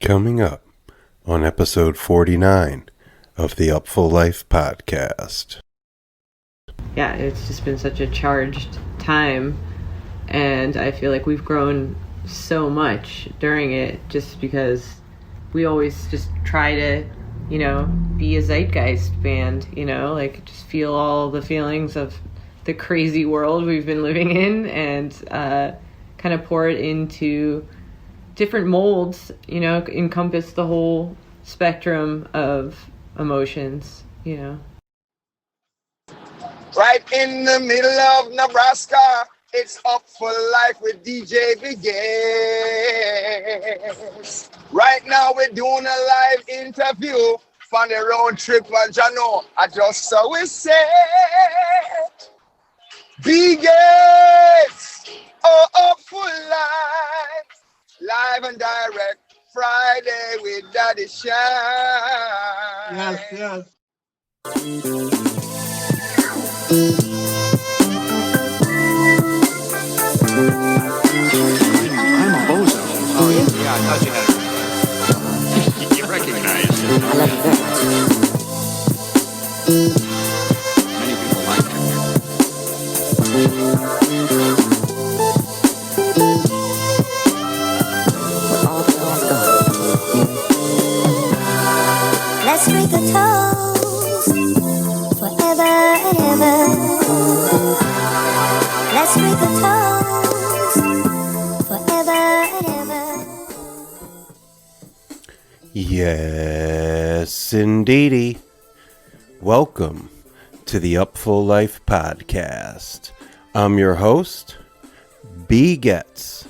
Coming up on episode 49 of the Upful Life podcast. Yeah, it's just been such a charged time, and I feel like we've grown so much during it just because we always just try to, be a zeitgeist band, just feel all the feelings of the crazy world we've been living in and kind of pour it into different molds, encompass the whole spectrum of emotions, Right in the middle of Nebraska, it's Up for Life with DJ Begins. Right now we're doing a live interview from the road trip and Jano. I just saw it said, Begins, Up for Life, live and direct, Friday with Daddy Shine. Yes. I'm a bozo. Oh, yeah, I thought you had it. You recognize it. I love you very much. Many people like that. Where all the girls go. Let's drink a toast forever and ever. Let's drink a toast forever and ever. Yes, indeedy. Welcome to the Upful Life podcast. I'm your host, B Getz,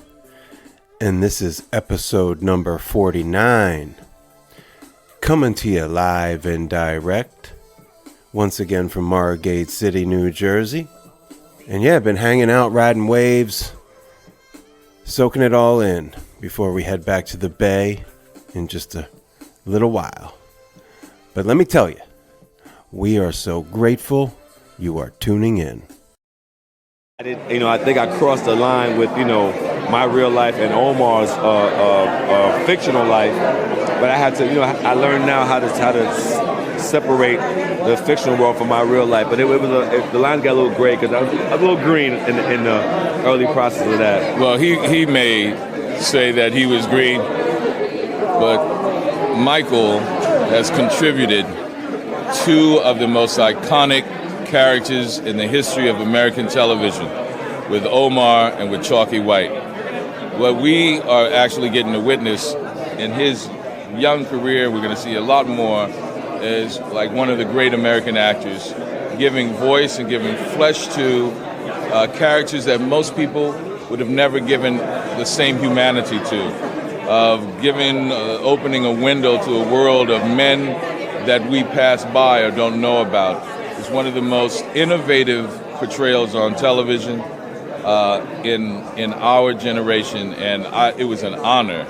and this is episode number 49. Coming to you live and direct, once again from Margate City, New Jersey. And yeah, I've been hanging out, riding waves, soaking it all in before we head back to the Bay in just a little while. But let me tell you, we are so grateful you are tuning in. I think I crossed the line with, my real life and Omar's fictional life. But I had to, I learned now how to separate the fictional world from my real life. But the lines got a little gray because I was a little green in the early process of that. Well, he may say that he was green, but Michael has contributed two of the most iconic characters in the history of American television, with Omar and with Chalky White. What we are actually getting to witness in his young career, we're going to see a lot more, is like one of the great American actors, giving voice and giving flesh to characters that most people would have never given the same humanity to, of opening a window to a world of men that we pass by or don't know about. It's one of the most innovative portrayals on television in our generation, and it was an honor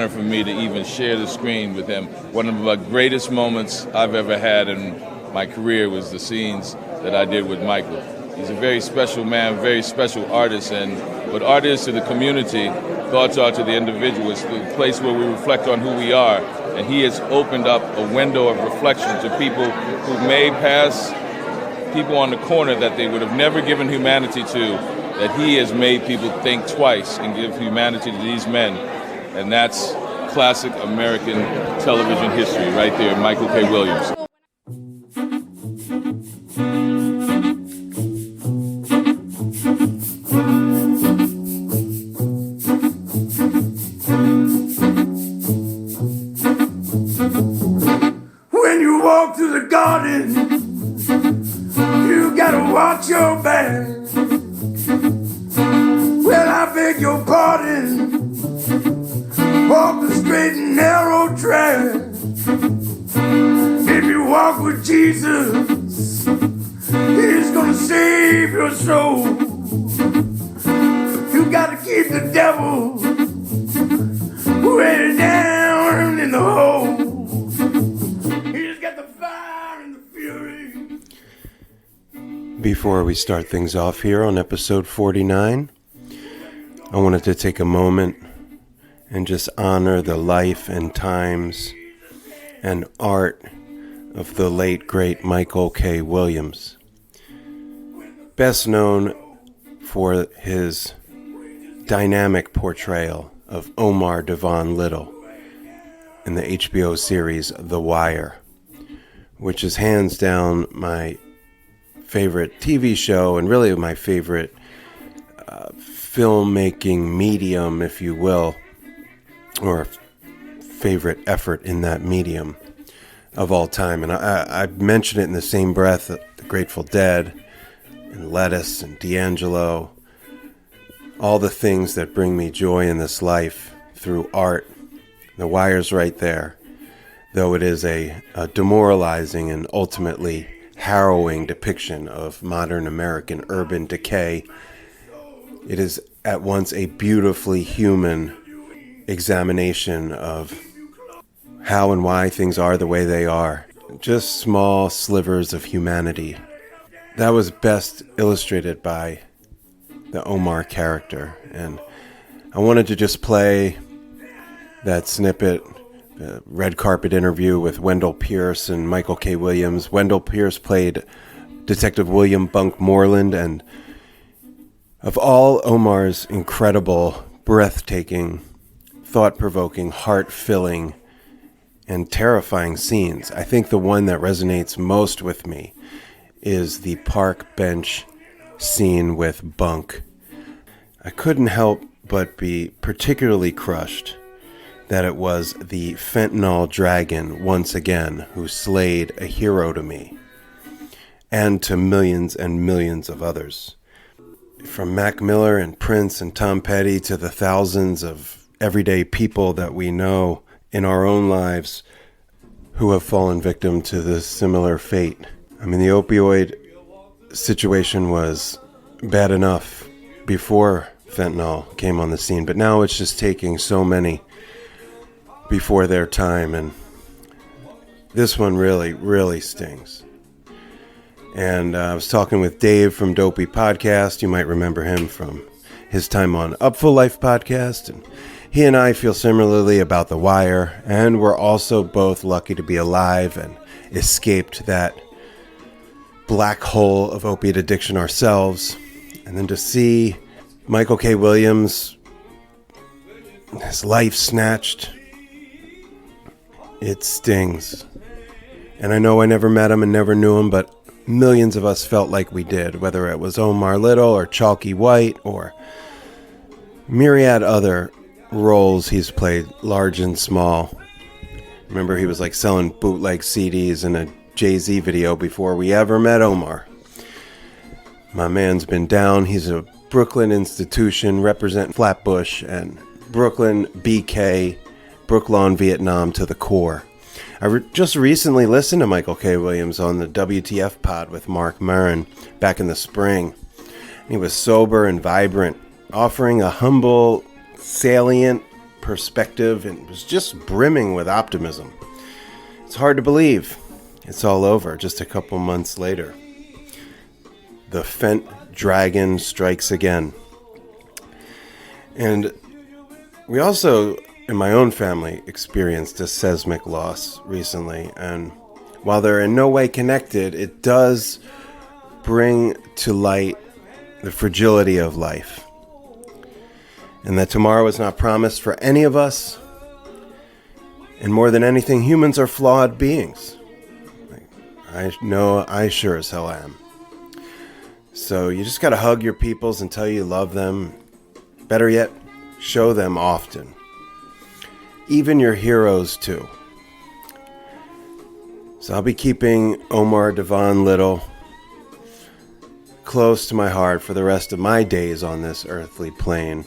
for me to even share the screen with him. One of the greatest moments I've ever had in my career was the scenes that I did with Michael. He's a very special man, very special artist, and what art is to the community, thoughts are to the individual. It's the place where we reflect on who we are, and he has opened up a window of reflection to people who may pass people on the corner that they would have never given humanity to, that he has made people think twice and give humanity to these men. And that's classic American television history right there, Michael K. Williams. When you walk through the garden, you gotta watch your back. Well, I beg your pardon. Walk the straight and narrow track. If you walk with Jesus, He's gonna save your soul. You gotta keep the devil way down in the hole. He's got the fire and the fury. Before we start things off here on episode 49, I wanted to take a moment and just honor the life and times and art of the late, great Michael K. Williams. Best known for his dynamic portrayal of Omar Devon Little in the HBO series The Wire, which is hands down my favorite TV show and really my favorite filmmaking medium, if you will, or favorite effort in that medium of all time. And I mention it in the same breath that the Grateful Dead and Lettuce and D'Angelo, all the things that bring me joy in this life through art. The Wire's right there, though it is a demoralizing and ultimately harrowing depiction of modern American urban decay. It is at once a beautifully human examination of how and why things are the way they are. Just small slivers of humanity. That was best illustrated by the Omar character. And I wanted to just play that snippet, the red carpet interview with Wendell Pierce and Michael K. Williams. Wendell Pierce played Detective William Bunk Moreland, and of all Omar's incredible, breathtaking, thought-provoking, heart-filling, and terrifying scenes, I think the one that resonates most with me is the park bench scene with Bunk. I couldn't help but be particularly crushed that it was the fentanyl dragon once again who slayed a hero to me and to millions and millions of others. From Mac Miller and Prince and Tom Petty to the thousands of everyday people that we know in our own lives who have fallen victim to this similar fate. I mean, the opioid situation was bad enough before fentanyl came on the scene, but now it's just taking so many before their time, and this one really, really stings. And I was talking with Dave from Dopey Podcast. You might remember him from his time on Upful Life Podcast, and he and I feel similarly about The Wire, and we're also both lucky to be alive and escaped that black hole of opiate addiction ourselves. And then to see Michael K. Williams, his life snatched, it stings. And I know I never met him and never knew him, but millions of us felt like we did, whether it was Omar Little or Chalky White or myriad other roles he's played, large and small. Remember, he was like selling bootleg CDs in a Jay-Z video before we ever met Omar. My man's been down. He's a Brooklyn institution representing Flatbush and Brooklyn BK, Brooklawn, Vietnam to the core. I just recently listened to Michael K. Williams on the WTF pod with Mark Maron back in the spring. He was sober and vibrant, offering a humble, salient perspective, and was just brimming with optimism. It's hard to believe it's all over just a couple months later. The Fent Dragon strikes again. And we also, in my own family, experienced a seismic loss recently. And while they're in no way connected, it does bring to light the fragility of life. And that tomorrow is not promised for any of us. And more than anything, humans are flawed beings. I know I sure as hell am. So you just gotta hug your peoples and tell you love them. Better yet, show them often. Even your heroes too. So I'll be keeping Omar Devon Little close to my heart for the rest of my days on this earthly plane.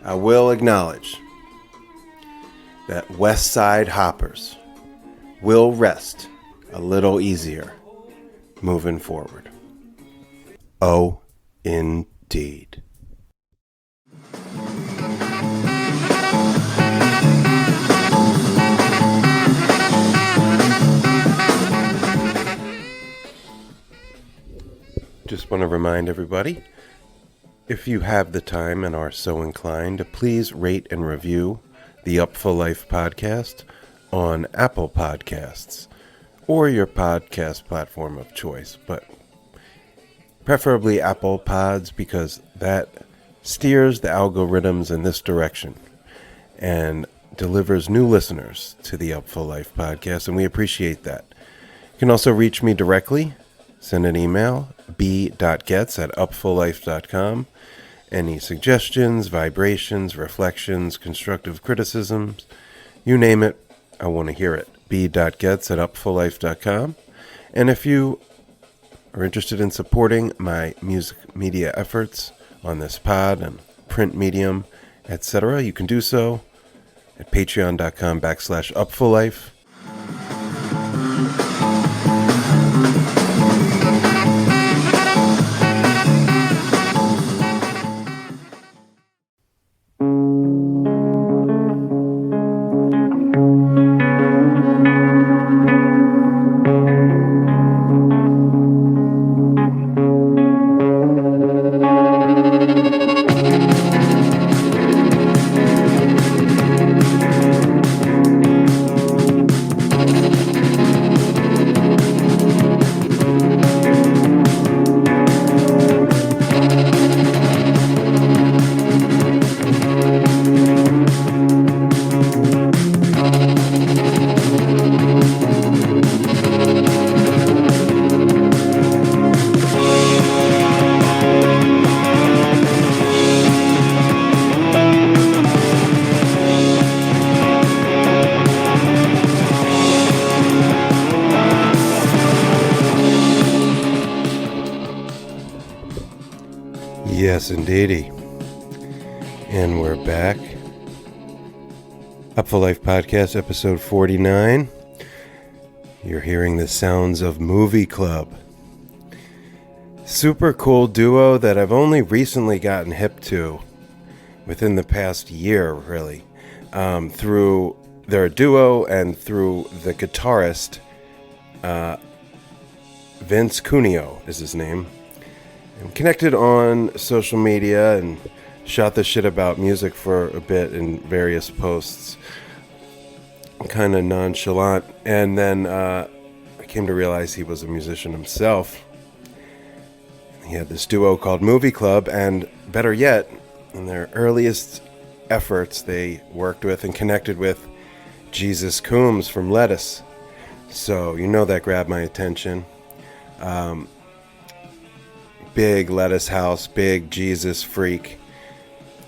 I will acknowledge that West Side hoppers will rest a little easier moving forward. Oh, indeed. Just want to remind everybody, if you have the time and are so inclined, please rate and review the Upful Life podcast on Apple Podcasts or your podcast platform of choice, but preferably Apple Pods because that steers the algorithms in this direction and delivers new listeners to the Upful Life podcast, and we appreciate that. You can also reach me directly. Send an email, b.getz@upfullife.com. Any suggestions, vibrations, reflections, constructive criticisms, you name it, I want to hear it. b.getz@upfullife.com. And if you are interested in supporting my music media efforts on this pod and print medium, etc., you can do so at patreon.com/upfullife. Yes, indeedy. And we're back. Upful Life Podcast, episode 49. You're hearing the sounds of Movie Club. Super cool duo that I've only recently gotten hip to within the past year, really. Through their duo and through the guitarist, Vince Cuneo is his name. I'm connected on social media and shot the shit about music for a bit in various posts. Kind of nonchalant. And then I came to realize he was a musician himself. He had this duo called Movie Club, and better yet, in their earliest efforts, they worked with and connected with Jesus Coombs from Lettuce. So, you know that grabbed my attention. Big Lettuce House, big Jesus freak.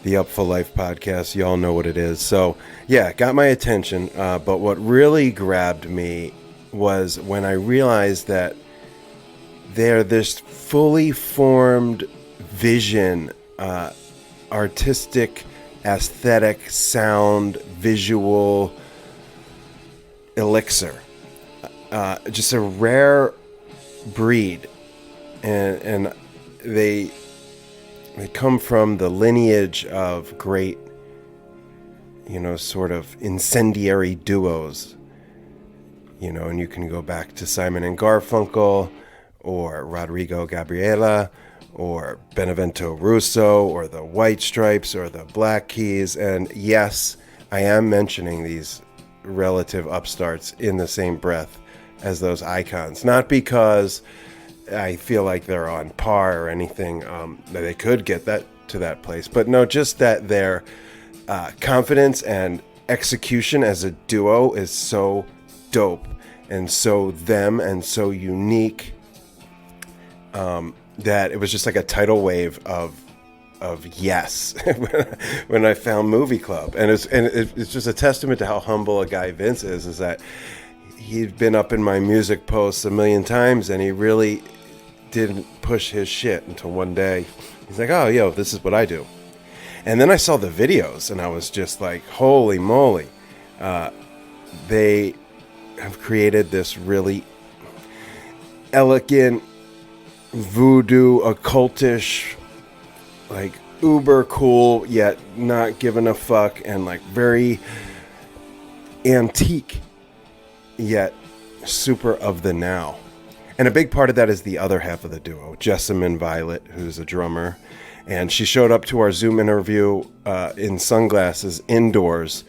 The Upful Life podcast, y'all know what it is. So, yeah, got my attention. But what really grabbed me was when I realized that they're this fully formed vision, artistic, aesthetic, sound, visual elixir. Just a rare breed. And they come from the lineage of great, sort of incendiary duos, and you can go back to Simon and Garfunkel, or Rodrigo Gabriela, or Benevento Russo, or the White Stripes, or the Black Keys. And yes, I am mentioning these relative upstarts in the same breath as those icons, not because I feel like they're on par or anything, that they could get that to that place. But no, just that their confidence and execution as a duo is so dope and so them and so unique, that it was just like a tidal wave of yes when I found Movie Club. And it's just a testament to how humble a guy Vince is that he'd been up in my music posts a million times, and he really didn't push his shit until one day he's like, oh, yo, this is what I do. And then I saw the videos, and I was just like, holy moly. They have created this really elegant, voodoo, occultish, like uber cool, yet not giving a fuck, and like very antique, yet super of the now. And a big part of that is the other half of the duo, Jessamine Violet, who's a drummer, And she showed up to our Zoom interview in sunglasses indoors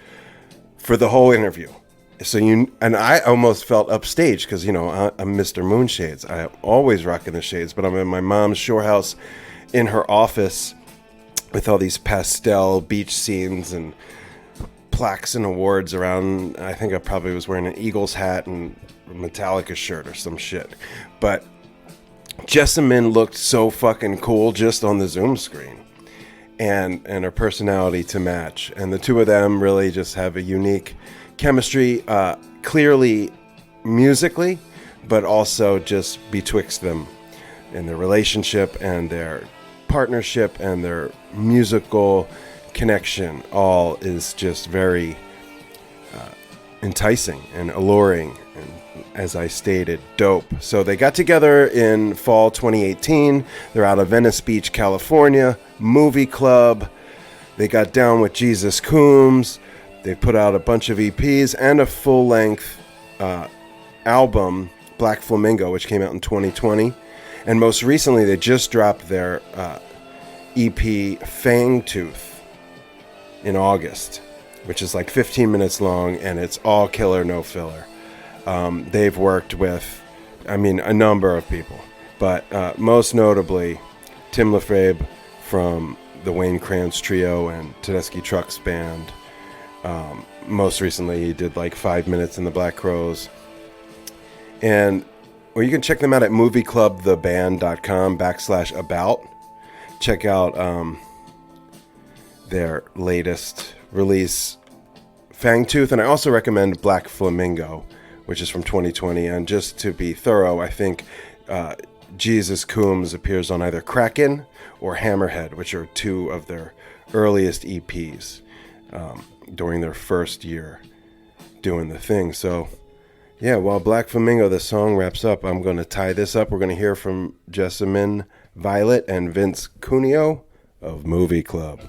for the whole interview. So I almost felt upstaged because, I'm Mr. Moonshades. I'm always rocking the shades, but I'm in my mom's shore house in her office with all these pastel beach scenes and plaques and awards around. I think I probably was wearing an Eagles hat and a Metallica shirt or some shit. But Jessamine looked so fucking cool just on the Zoom screen. And her personality to match. And the two of them really just have a unique chemistry, clearly musically, but also just betwixt them in their relationship and their partnership and their musical connection. All is just very enticing and alluring, and as I stated, dope. So they got together in fall 2018. They're out of Venice Beach, California, movie club. They got down with Jesus Coombs. They put out a bunch of EPs and a full-length album, Black Flamingo, which came out in 2020. And most recently, they just dropped their EP, Fangtooth, in August, which is like 15 minutes long, and it's all killer, no filler. They've worked with, a number of people, but most notably, Tim Lefebvre from the Wayne Krantz Trio and Tedeschi Trucks Band. Most recently, he did like 5 minutes in the Black Crowes. And you can check them out at movieclubtheband.com/about. Check out their latest release, Fangtooth. And I also recommend Black Flamingo, which is from 2020. And just to be thorough, I think Jesus Coombs appears on either Kraken or Hammerhead, which are two of their earliest EPs. During their first year doing the thing. So yeah, while Black Flamingo, the song, wraps up, I'm going to tie this up. We're going to hear from Jessamine Violet and Vince Cuneo of Movie Club.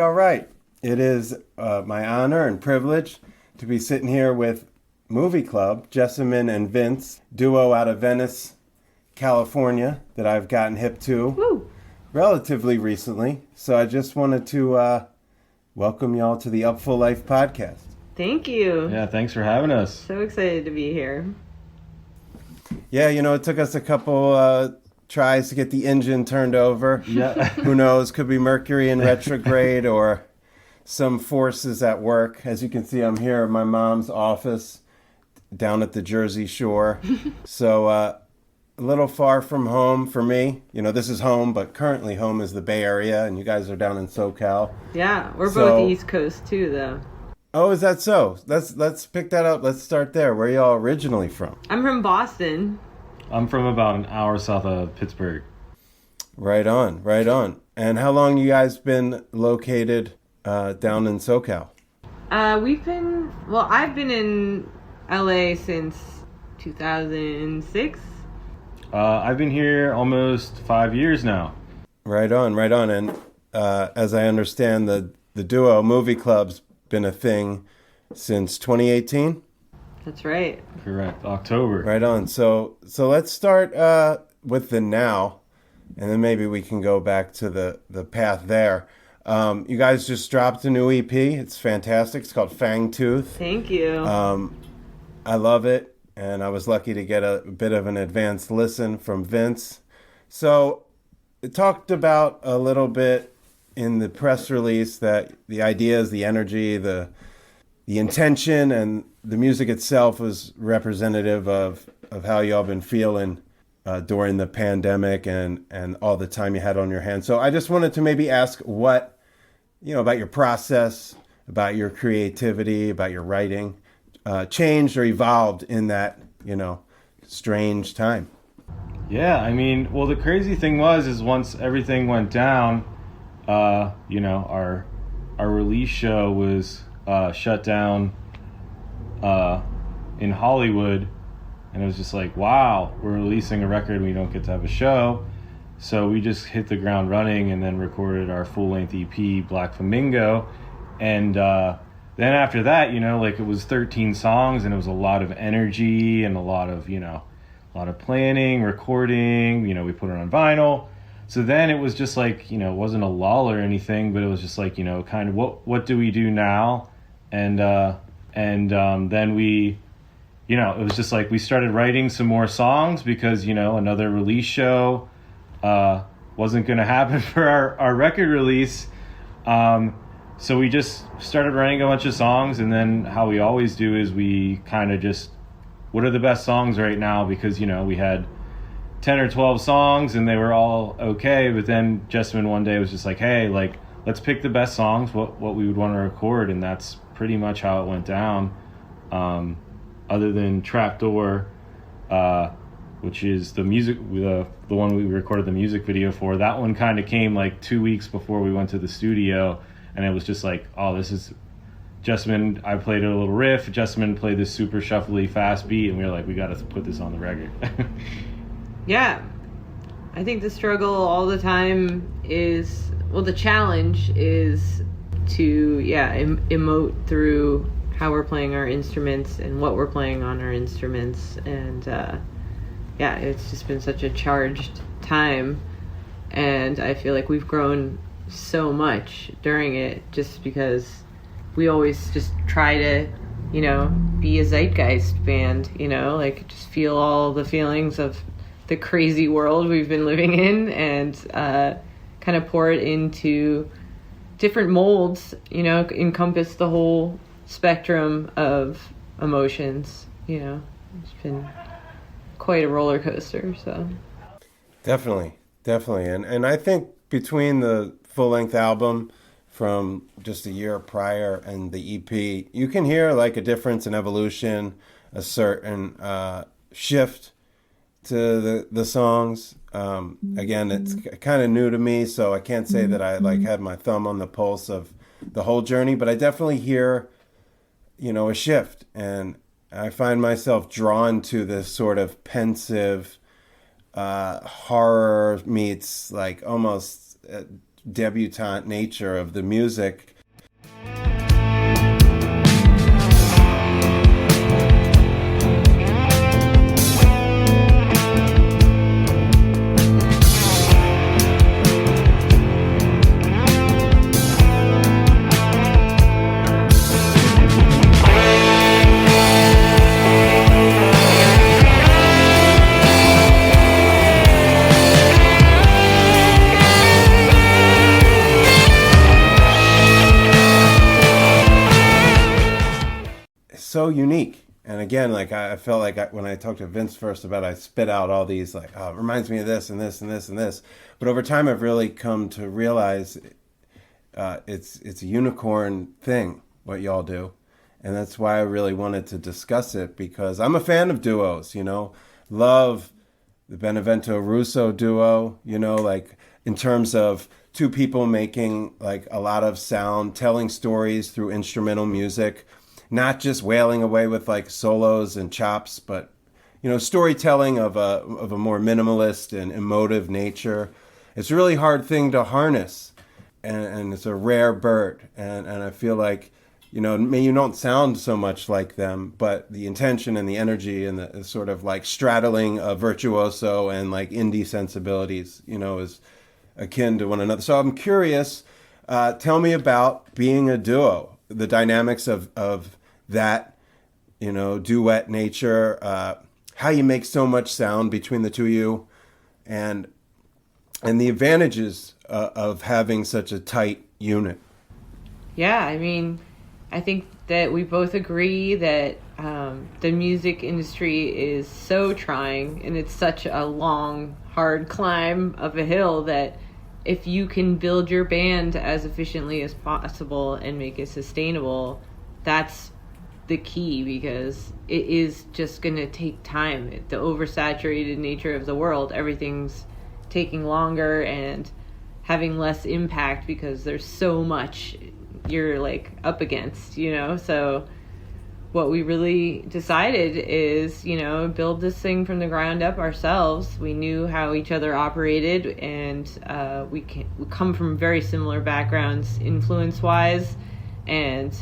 All right. It is my honor and privilege to be sitting here with Movie Club, Jessamine and Vince, duo out of Venice, California, that I've gotten hip to relatively recently. So I just wanted to welcome y'all to the Up Full Life podcast. Thank you. Yeah, thanks for having us. So excited to be here. Yeah, it took us a couple tries to get the engine turned over. Yeah. Who knows? Could be Mercury in retrograde or some forces at work. As you can see, I'm here in my mom's office down at the Jersey Shore. So a little far from home for me. This is home, but currently home is the Bay Area, and you guys are down in SoCal. Yeah, we're both East Coast too, though. Oh, is that so? Let's pick that up. Let's start there. Where are y'all originally from? I'm from Boston. I'm from about an hour south of Pittsburgh. Right on, right on. And how long you guys been located down in SoCal? I've been in LA since 2006. I've been here almost 5 years now. Right on, right on. And as I understand, the duo Movie Club's been a thing since 2018? That's right. Correct. October. Right on. So let's start with the now, and then maybe we can go back to the path there. You guys just dropped a new EP. It's fantastic. It's called Fangtooth. Thank you. I love it, and I was lucky to get a bit of an advanced listen from Vince. So it talked about a little bit in the press release that the ideas, the energy, the intention, and the music itself was representative of how y'all been feeling during the pandemic and all the time you had on your hands. So I just wanted to maybe ask what, about your process, about your creativity, about your writing, changed or evolved in that, strange time. Yeah, I mean, well, the crazy thing is once everything went down, our release show was shut down in Hollywood, and it was just like, wow, we're releasing a record, we don't get to have a show. So we just hit the ground running and then recorded our full-length EP, Black Flamingo. And then after that, it was 13 songs, and it was a lot of energy and a lot of planning, recording. We put it on vinyl. So then it was just like, it wasn't a lull or anything, but it was just like, kind of what do we do now? And then we, it was just like we started writing some more songs because, another release show wasn't going to happen for our record release. So we just started writing a bunch of songs, and then how we always do is we kind of just, what are the best songs right now? Because, we had 10 or 12 songs and they were all okay, but then Jessamine one day was just like, hey, let's pick the best songs, what we would want to record, and that's pretty much how it went down. Other than Trapdoor, which is the one we recorded the music video for. That one kind of came like 2 weeks before we went to the studio, and it was just like, oh, this is Jessamine. I played a little riff. Jessamine played this super shuffly fast beat, and we were like, we got to put this on the record. Yeah, I think the struggle all the time is, the challenge is to emote through how we're playing our instruments and what we're playing on our instruments, and it's just been such a charged time, and I feel like we've grown so much during it just because we always just try to be a zeitgeist band, just feel all the feelings of the crazy world we've been living in, and kind of pour it into different molds, encompass the whole spectrum of emotions. It's been quite a roller coaster. So Definitely. And I think between the full-length album from just a year prior and the EP, you can hear like a difference in evolution, a certain shift to the songs. Again, it's kind of new to me, so I can't say that I had my thumb on the pulse of the whole journey, but I definitely hear, a shift, and I find myself drawn to this sort of pensive horror meets like almost debutante nature of the music. So unique. And again, I felt like when I talked to Vince first about it, I spit out all these it reminds me of this and this and this and this. But over time, I've really come to realize it's a unicorn thing, what y'all do. And that's why I really wanted to discuss it, because I'm a fan of duos, love the Benevento Russo duo, in terms of two people making a lot of sound, telling stories through instrumental music. Not just wailing away with solos and chops, but storytelling of a more minimalist and emotive nature. It's a really hard thing to harness, and it's a rare bird. And I feel like you don't sound so much like them, but the intention and the energy and the sort of straddling of virtuoso and indie sensibilities, is akin to one another. So I'm curious. Tell me about being a duo, the dynamics of that, duet nature, how you make so much sound between the two of you, and the advantages of having such a tight unit. Yeah, I mean, I think that we both agree that the music industry is so trying, and it's such a long, hard climb of a hill that if you can build your band as efficiently as possible and make it sustainable, that's the key, because it is just going to take time. The oversaturated nature of the world, everything's taking longer and having less impact because there's so much you're like up against, so what we really decided is, build this thing from the ground up ourselves. We knew how each other operated, and we come from very similar backgrounds influence wise, and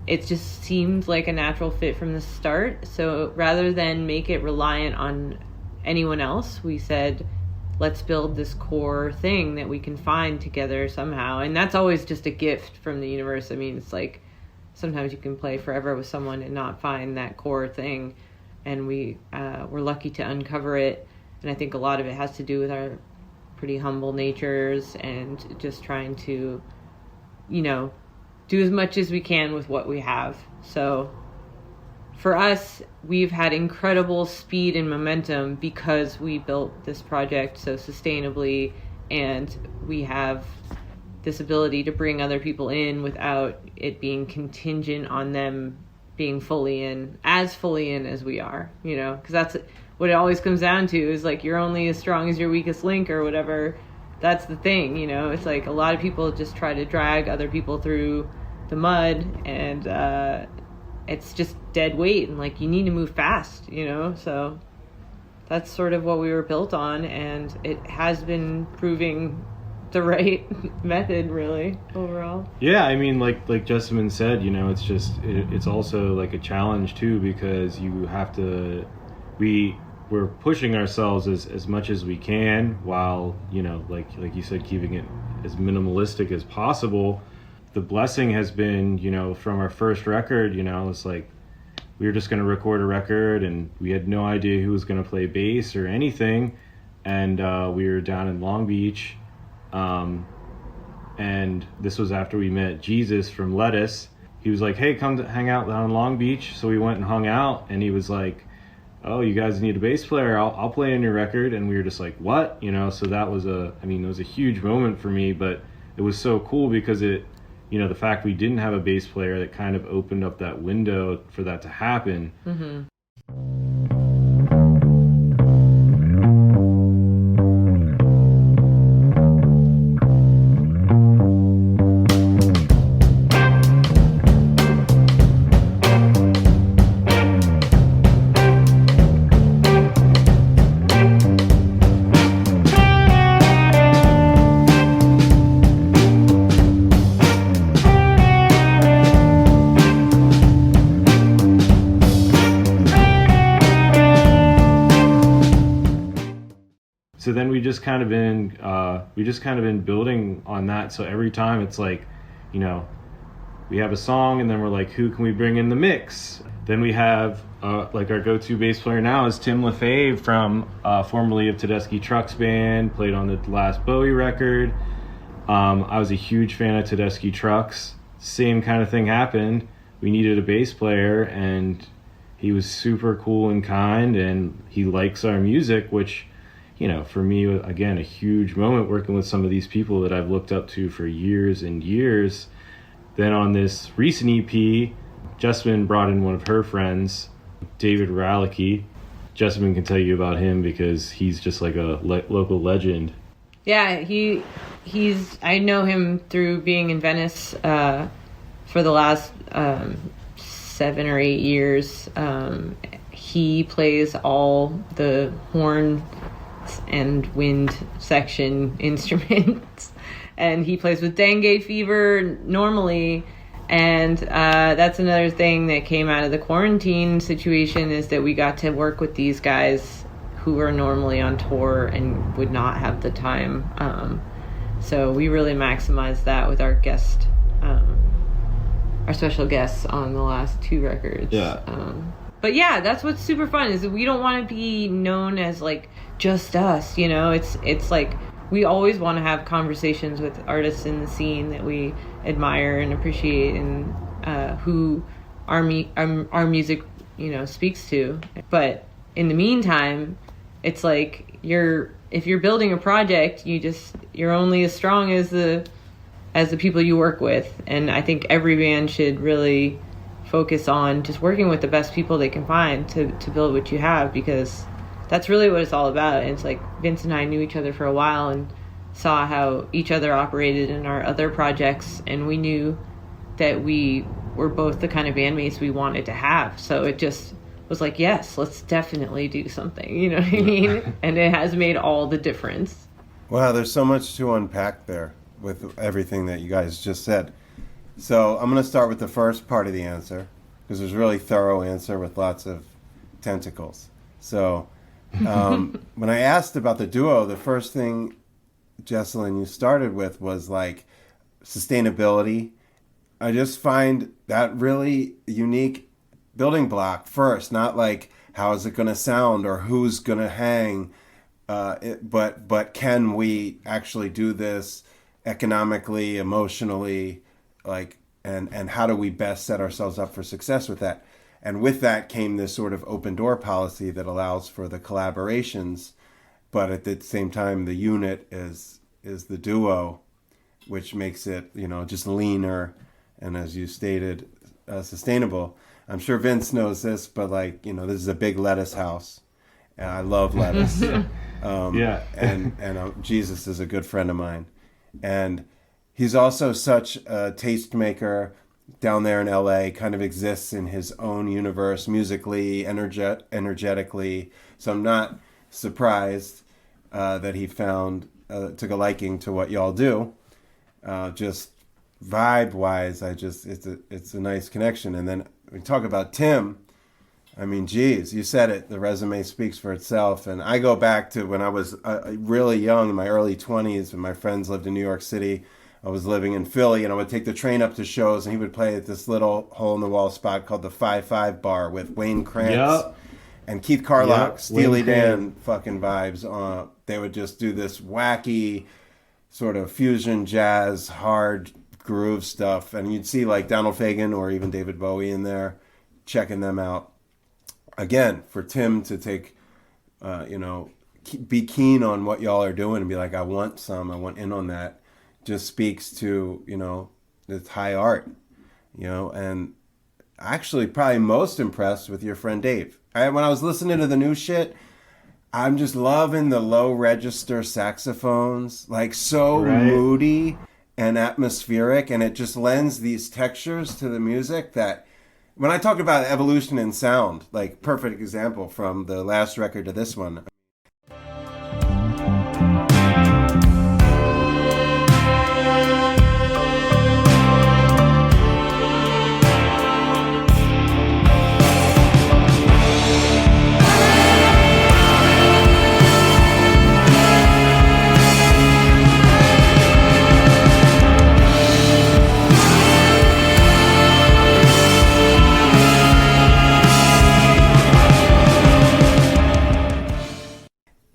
it just seemed like a natural fit from the start. So rather than make it reliant on anyone else, we said, let's build this core thing that we can find together somehow. And that's always just a gift from the universe. I mean, it's like sometimes you can play forever with someone and not find that core thing. And we're lucky to uncover it. And I think a lot of it has to do with our pretty humble natures and just trying to, do as much as we can with what we have. So for us, we've had incredible speed and momentum because we built this project so sustainably, and we have this ability to bring other people in without it being contingent on them being fully in as we are, because that's what it always comes down to, is like you're only as strong as your weakest link or whatever. That's the thing, it's like a lot of people just try to drag other people through the mud, and it's just dead weight, and like you need to move fast, so that's sort of what we were built on, and it has been proving the right method really overall. Yeah, I mean, like Jessamine said, it's also like a challenge too, because you have to, we're pushing ourselves as much as we can while, like you said, keeping it as minimalistic as possible. The blessing has been, from our first record, it's like we were just going to record a record and we had no idea who was going to play bass or anything. And we were down in Long Beach. And this was after we met Jesus from Lettuce. He was like, hey, come to hang out down in Long Beach. So we went and hung out, and he was like, oh, you guys need a bass player, I'll play on your record. And we were just like, what? So that was it was a huge moment for me, but it was so cool because it, the fact we didn't have a bass player, that kind of opened up that window for that to happen. Mm-hmm. So then we just kind of been building on that. So every time it's like, we have a song and then we're like, who can we bring in the mix? Then we have like our go-to bass player now is Tim LaFave from formerly of Tedeschi Trucks band, played on the last Bowie record. I was a huge fan of Tedeschi Trucks. Same kind of thing happened. We needed a bass player, and he was super cool and kind, and he likes our music, which, for me, again, a huge moment working with some of these people that I've looked up to for years and years. Then on this recent EP, Jessamine brought in one of her friends, David Ralicky. Jessamine can tell you about him because he's just like a local legend. Yeah, I know him through being in Venice for the last 7 or 8 years. He plays all the horn and wind section instruments, and he plays with Dengue fever normally, and that's another thing that came out of the quarantine situation, is that we got to work with these guys who are normally on tour and would not have the time, so we really maximized that with our special guests on the last 2 records. But yeah, that's what's super fun, is that we don't want to be known as like just us, it's like we always want to have conversations with artists in the scene that we admire and appreciate, and who our music speaks to. But in the meantime, it's like if you're building a project, you're only as strong as the people you work with, and I think every band should really focus on just working with the best people they can find to build what you have, because that's really what it's all about. And it's like Vince and I knew each other for a while and saw how each other operated in our other projects, and we knew that we were both the kind of bandmates we wanted to have. So it just was like, yes, let's definitely do something, you know what I mean? And it has made all the difference. Wow, there's so much to unpack there with everything that you guys just said. So I'm going to start with the first part of the answer, because there's a really thorough answer with lots of tentacles. So when I asked about the duo, the first thing, Jesselyn, you started with was like sustainability. I just find that really unique building block first, not like how is it going to sound or who's going to hang, but can we actually do this economically, emotionally, like, and how do we best set ourselves up for success with that? And with that came this sort of open door policy that allows for the collaborations, but at the same time, the unit is the duo, which makes it, you know, just leaner and, as you stated, sustainable. I'm sure Vince knows this, but like, you know, this is a big lettuce house, and I love lettuce. Yeah. and Jesus is a good friend of mine, and he's also such a tastemaker down there in LA, kind of exists in his own universe musically, energetically. So I'm not surprised that he took a liking to what y'all do. Just vibe wise, it's a nice connection. And then we talk about Tim. I mean, geez, you said it. The resume speaks for itself. And I go back to when I was really young, in my early 20s, when my friends lived in New York City. I was living in Philly, and I would take the train up to shows, and he would play at this little hole-in-the-wall spot called the 5-5 Bar with Wayne Krantz and Keith Carlock, Steely Dan fucking vibes. They would just do this wacky sort of fusion jazz, hard groove stuff, and you'd see like Donald Fagen or even David Bowie in there checking them out. Again, for Tim to take, be keen on what y'all are doing and be like, I want in on that, just speaks to, you know, it's high art, you know. And actually probably most impressed with your friend Dave. When I was listening to the new shit, I'm just loving the low register saxophones, like so moody and atmospheric, and it just lends these textures to the music that, when I talk about evolution in sound, like perfect example from the last record to this one.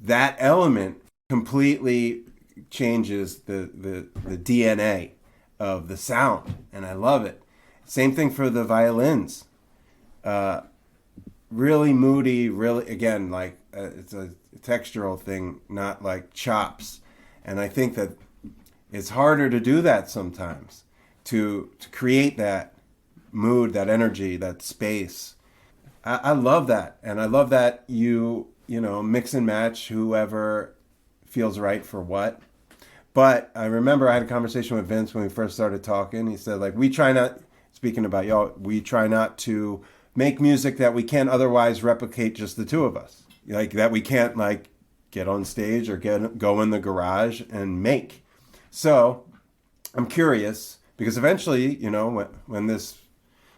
That element completely changes the DNA of the sound, and I love it. Same thing for the violins. Really moody, really, again, like it's a textural thing, not like chops. And I think that it's harder to do that sometimes, to create that mood, that energy, that space. I love that, and I love that you know, mix and match whoever feels right for what. But I remember I had a conversation with Vince when we first started talking. He said, like, we try not to make music that we can't otherwise replicate just the two of us. Like, that we can't, like, get on stage or go in the garage and make. So I'm curious, because eventually, you know, when this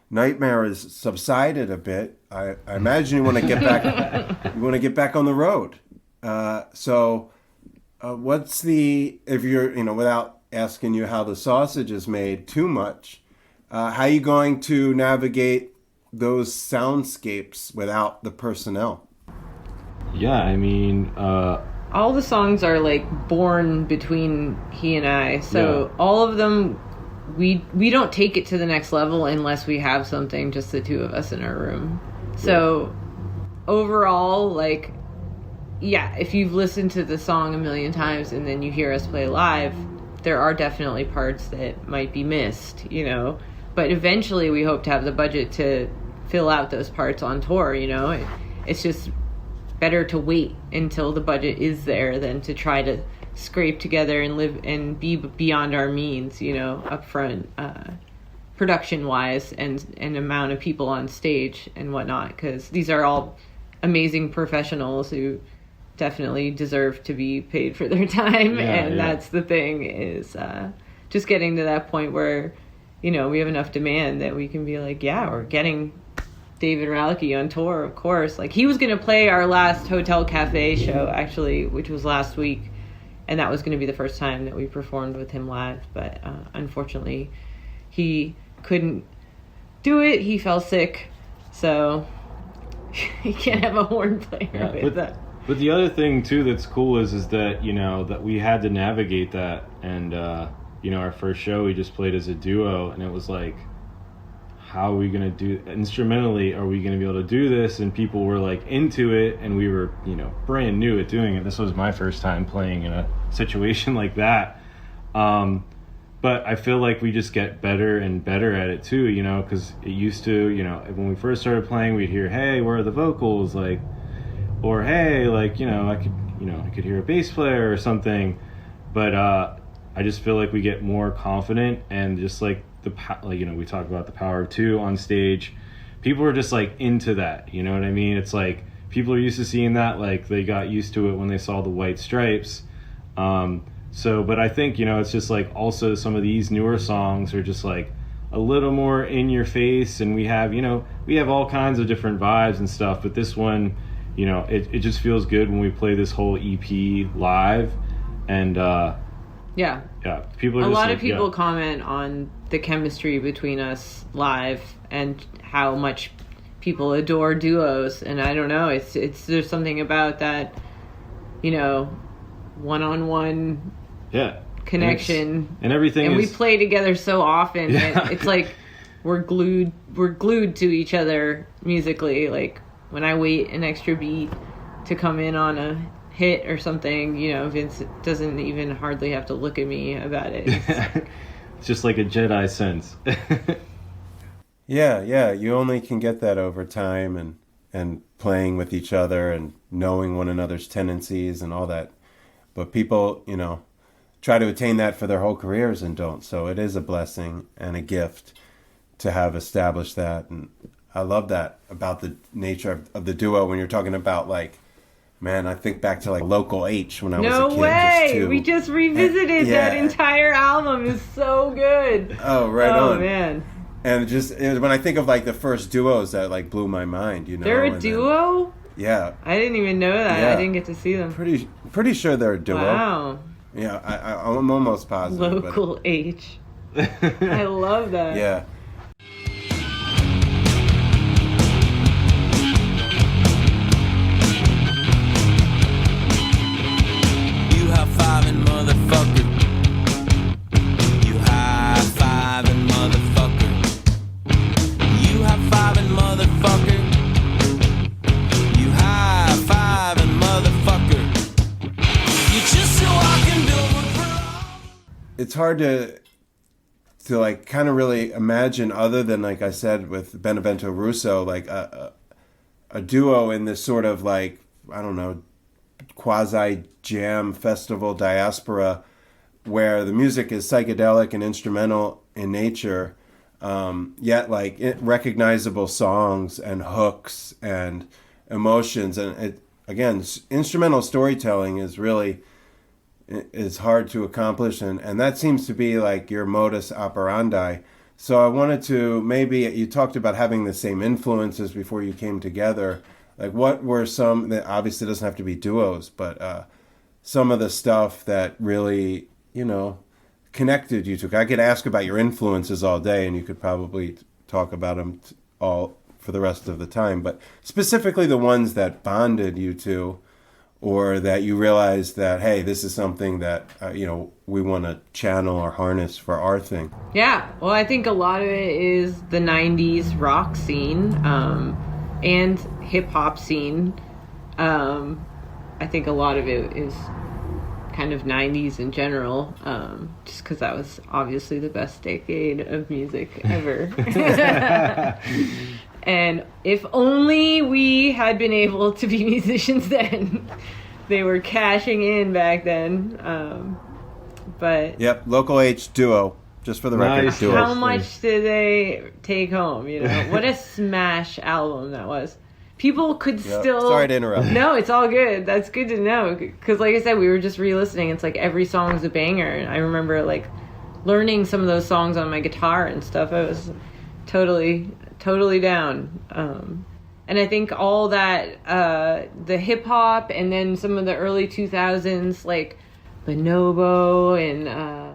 nightmare is subsided a bit, I imagine you want to get back. You want to get back on the road. What's if you're, you know, without asking you how the sausage is made too much, how are you going to navigate those soundscapes without the personnel? Yeah, I mean, all the songs are like born between he and I, so all of them. We don't take it to the next level unless we have something, just the two of us in our room. So overall, like, yeah, if you've listened to the song a million times and then you hear us play live, there are definitely parts that might be missed, you know. but eventually we hope to have the budget to fill out those parts on tour, you know. It's just better to wait until the budget is there than to try to scrape together and live and be beyond our means, you know, up front, production wise and amount of people on stage and whatnot, because these are all amazing professionals who definitely deserve to be paid for their time. That's the thing, is just getting to that point where, you know, we have enough demand that we can be like, yeah, we're getting David Ralke on tour, of course. Like, he was going to play our last Hotel Cafe show, actually, which was last week, and that was going to be the first time that we performed with him live, but unfortunately he couldn't do it. He fell sick, so he can't have a horn player with that. But the other thing too that's cool is that, you know, that we had to navigate that, and you know, our first show we just played as a duo, and it was like, how are we gonna do instrumentally? Are we gonna be able to do this? And people were like into it, and we were, you know, brand new at doing it. This was my first time playing in a situation like that. But I feel like we just get better and better at it too, you know, because it used to, you know, when we first started playing, we'd hear, hey, where are the vocals? Like, or hey, like, you know, I could hear a bass player or something. But I just feel like we get more confident, and just like you know, we talk about the power of two on stage. People are just like into that, you know what I mean? It's like people are used to seeing that, like they got used to it when they saw the White Stripes. But I think, you know, it's just like also some of these newer songs are just like a little more in your face, and we have all kinds of different vibes and stuff, but this one, you know, it just feels good when we play this whole EP live. And people are a lot of people comment on the chemistry between us live and how much people adore duos, and I don't know, it's there's something about that, you know, one-on-one connection and everything, and we play together so often. It's like we're glued to each other musically. Like, when I wait an extra beat to come in on a hit or something, you know, Vince doesn't even hardly have to look at me about it. It's just like a Jedi sense. Yeah, you only can get that over time and playing with each other and knowing one another's tendencies and all that. But people, you know, try to attain that for their whole careers and don't. So it is a blessing and a gift to have established that. And I love that about the nature of the duo when you're talking about, like, man, I think back to like Local H when I was a kid. No way! We just revisited that entire album. Is so good. Oh, right on. Oh, man. And when I think of like the first duos, that like blew my mind, you know. They're a duo? Yeah. I didn't even know that. Yeah. I didn't get to see them. Pretty sure they're a duo. Wow. Yeah, I'm almost positive. Local H. I love that. Yeah. It's hard to like kind of really imagine, other than, like I said, with Benevento Russo, like a duo in this sort of like, I don't know, quasi jam festival diaspora where the music is psychedelic and instrumental in nature, yet like recognizable songs and hooks and emotions. And again, instrumental storytelling is hard to accomplish, and that seems to be like your modus operandi. So I wanted to, maybe you talked about having the same influences before you came together. Like, what were some, that obviously doesn't have to be duos, but some of the stuff that really, you know, connected you to? I could ask about your influences all day, and you could probably talk about them all for the rest of the time, but specifically the ones that bonded you to, or that you realized that, hey, this is something that, you know, we want to channel or harness for our thing? Yeah, well, I think a lot of it is the 90s rock scene and hip-hop scene. I think a lot of it is kind of 90s in general, just because that was obviously the best decade of music ever. And if only we had been able to be musicians then. They were cashing in back then. But Yep, local H duo, just for the record. Nice. Duo. how much did they take home? You know, what a smash album that was. People could still. Sorry to interrupt. No, it's all good. That's good to know. Because, like I said, we were just re-listening. It's like every song's a banger. And I remember, like, learning some of those songs on my guitar and stuff. I was totally down. And I think all that, the hip hop and then some of the early 2000s, like Bonobo and.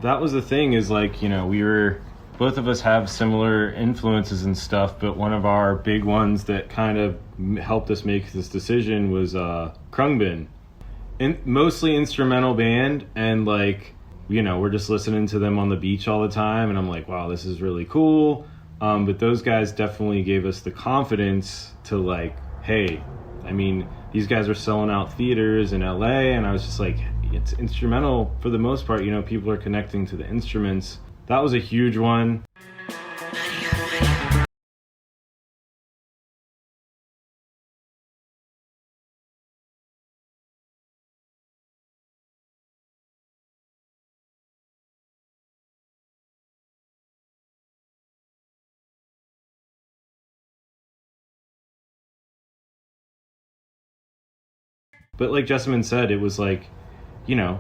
That was the thing, is like, you know, both of us have similar influences and stuff, but one of our big ones that kind of helped us make this decision was Krungbin. Mostly instrumental band, and like, you know, we're just listening to them on the beach all the time, and I'm like, wow, this is really cool. But those guys definitely gave us the confidence to like, hey, I mean, these guys are selling out theaters in LA, and I was just like, it's instrumental for the most part, you know, people are connecting to the instruments. That was a huge one. But like Jessamine said, it was like, you know,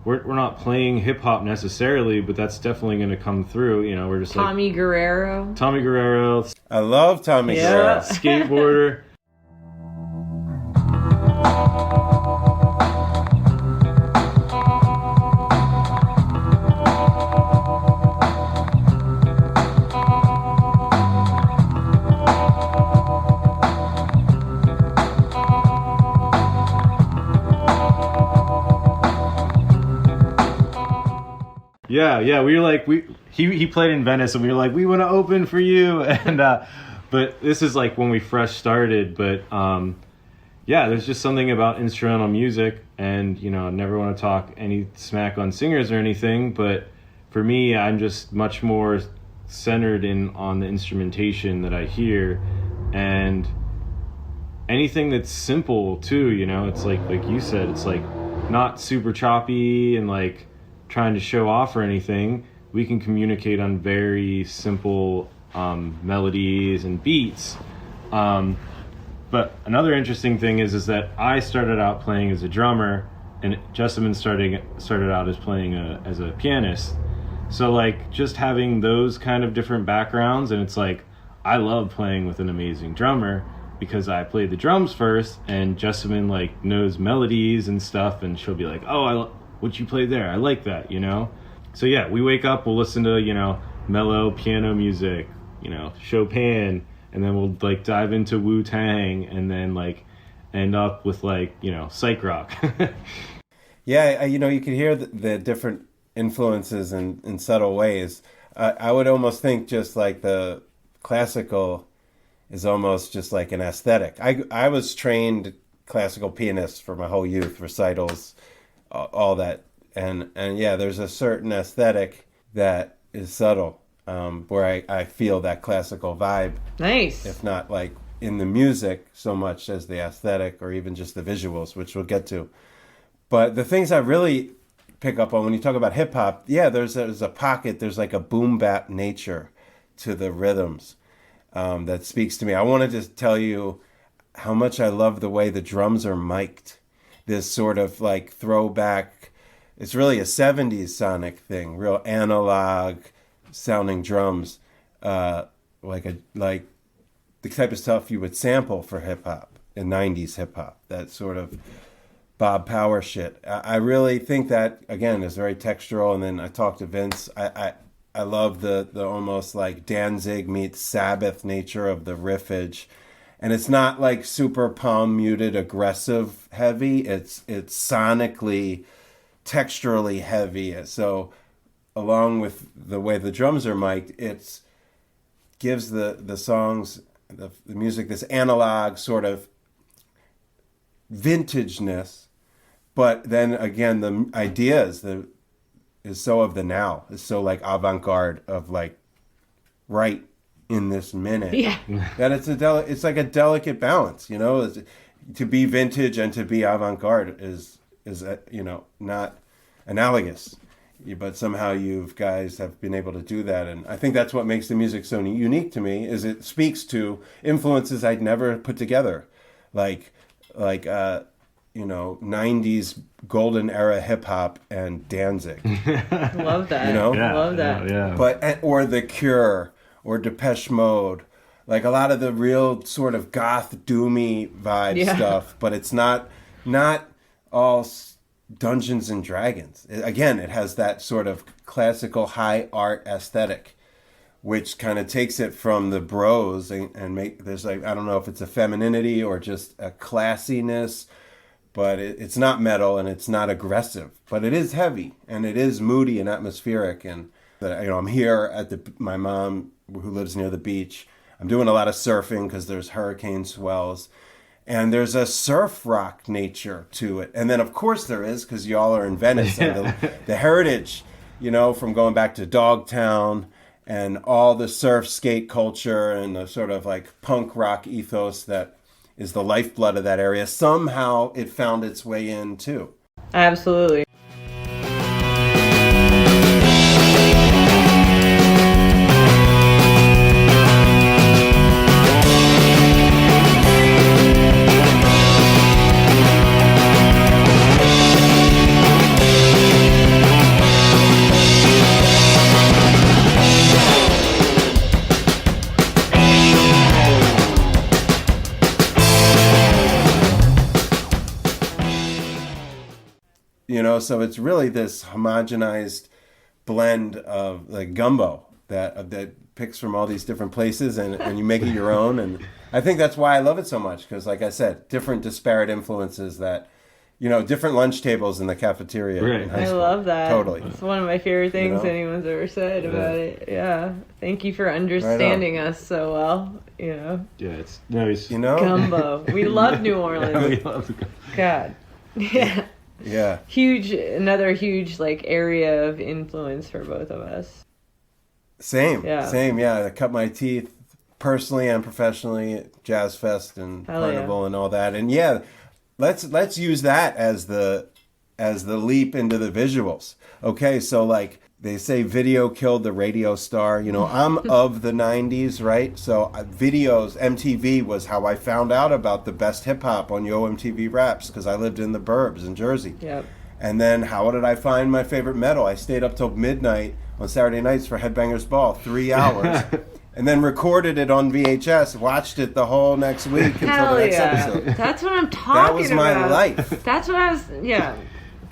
we're not playing hip hop necessarily, but that's definitely going to come through. You know, we're just Tommy Guerrero. Tommy Guerrero. I love Tommy Guerrero. Skateboarder. Yeah, we were like, he played in Venice, and we were like, we want to open for you, and but this is like when we fresh started, but yeah, there's just something about instrumental music, and you know, I never want to talk any smack on singers or anything, but for me, I'm just much more centered on the instrumentation that I hear, and anything that's simple too, you know, it's like you said, it's like not super choppy and like trying to show off or anything. We can communicate on very simple melodies and beats. But another interesting thing is that I started out playing as a drummer, and Jessamine started out as playing as a pianist. So like just having those kind of different backgrounds, and it's like I love playing with an amazing drummer because I played the drums first, and Jessamine like knows melodies and stuff, and she'll be like, oh, what you played there, I like that, you know? So yeah, we wake up, we'll listen to, you know, mellow piano music, you know, Chopin, and then we'll like dive into Wu-Tang, and then like end up with like, you know, psych-rock. Yeah, you know, you can hear the different influences in subtle ways. I would almost think just like the classical is almost just like an aesthetic. I was trained classical pianist for my whole youth, recitals, all that, and yeah, there's a certain aesthetic that is subtle, where I feel that classical vibe. Nice. If not like in the music so much as the aesthetic or even just the visuals, which we'll get to. But the things I really pick up on when you talk about hip hop, yeah, there's a pocket, there's like a boom bap nature to the rhythms that speaks to me. I wanted to tell you how much I love the way the drums are mic'd. This sort of like throwback, it's really a 70s sonic thing, real analog sounding drums, like the type of stuff you would sample for hip hop in 90s hip hop. That sort of Bob Power shit. I really think that, again, is very textural. And then I talked to Vince. I love the almost like Danzig meets Sabbath nature of the riffage. And it's not like super palm muted, aggressive heavy. It's sonically, texturally heavy. So along with the way the drums are mic'd, it gives the songs, the music, this analog sort of vintageness. But then again, the ideas is so of the now. It's so like avant-garde of like right in this minute. Yeah. That it's like a delicate balance, you know. To be vintage and to be avant-garde is not analogous. But somehow you guys have been able to do that, and I think that's what makes the music so unique to me. Is it speaks to influences I'd never put together, like 90s golden era hip hop and Danzig. Love that. You know, love that. Yeah. But or The Cure or Depeche Mode, like a lot of the real sort of goth doomy vibe stuff. But it's not all Dungeons and Dragons. Again, it has that sort of classical high art aesthetic, which kind of takes it from the bros and there's like, I don't know if it's a femininity or just a classiness, but it's not metal and it's not aggressive, but it is heavy and it is moody and atmospheric. And I'm here at my mom who lives near the beach. I'm doing a lot of surfing because there's hurricane swells. And there's a surf rock nature to it. And then, of course, there is, because y'all are in Venice. And the heritage, from going back to Dogtown and all the surf skate culture and the sort of like punk rock ethos that is the lifeblood of that area. Somehow it found its way in, too. Absolutely. So it's really this homogenized blend of like gumbo that picks from all these different places and you make it your own. And I think that's why I love it so much, because like I said, different disparate influences that, different lunch tables in the cafeteria. Right. In high I school. love that. Totally. It's one of my favorite things anyone's ever said about it. Yeah. Thank you for understanding us so well. Yeah, it's nice. Gumbo. We love New Orleans. We love the God. Yeah. Yeah. Another huge like area of influence for both of us. Same. Yeah. I cut my teeth personally and professionally at Jazz Fest and Carnival and all that. And yeah, let's use that as the leap into the visuals. Okay, so like they say video killed the radio star. I'm of the 90s, right? So videos, MTV was how I found out about the best hip hop on Yo MTV Raps, because I lived in the burbs in Jersey. Yep. And then how did I find my favorite metal? I stayed up till midnight on Saturday nights for Headbangers Ball, 3 hours. And then recorded it on VHS, watched it the whole next week until the next episode. That's what I'm talking about. That was my life. That's what I was,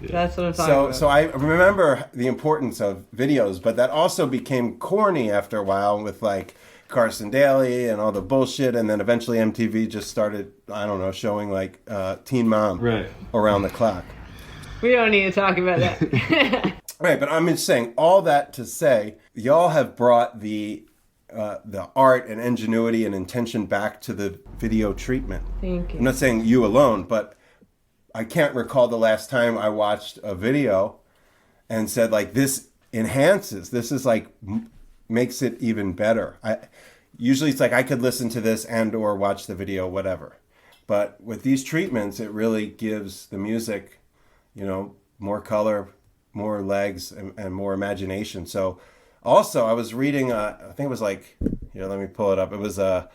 That's what I'm talking about. So I remember the importance of videos, but that also became corny after a while with like Carson Daly and all the bullshit, and then eventually MTV just started, showing like Teen Mom around the clock. We don't need to talk about that. Right, but I'm just saying all that to say, y'all have brought the art and ingenuity and intention back to the video treatment. Thank you. I'm not saying you alone, but I can't recall the last time I watched a video and said like, this enhances, this is like, makes it even better. Usually it's like I could listen to this and or watch the video, whatever. But with these treatments, it really gives the music, more color, more legs, and more imagination. So also I was reading, I think it was like, let me pull it up. It was an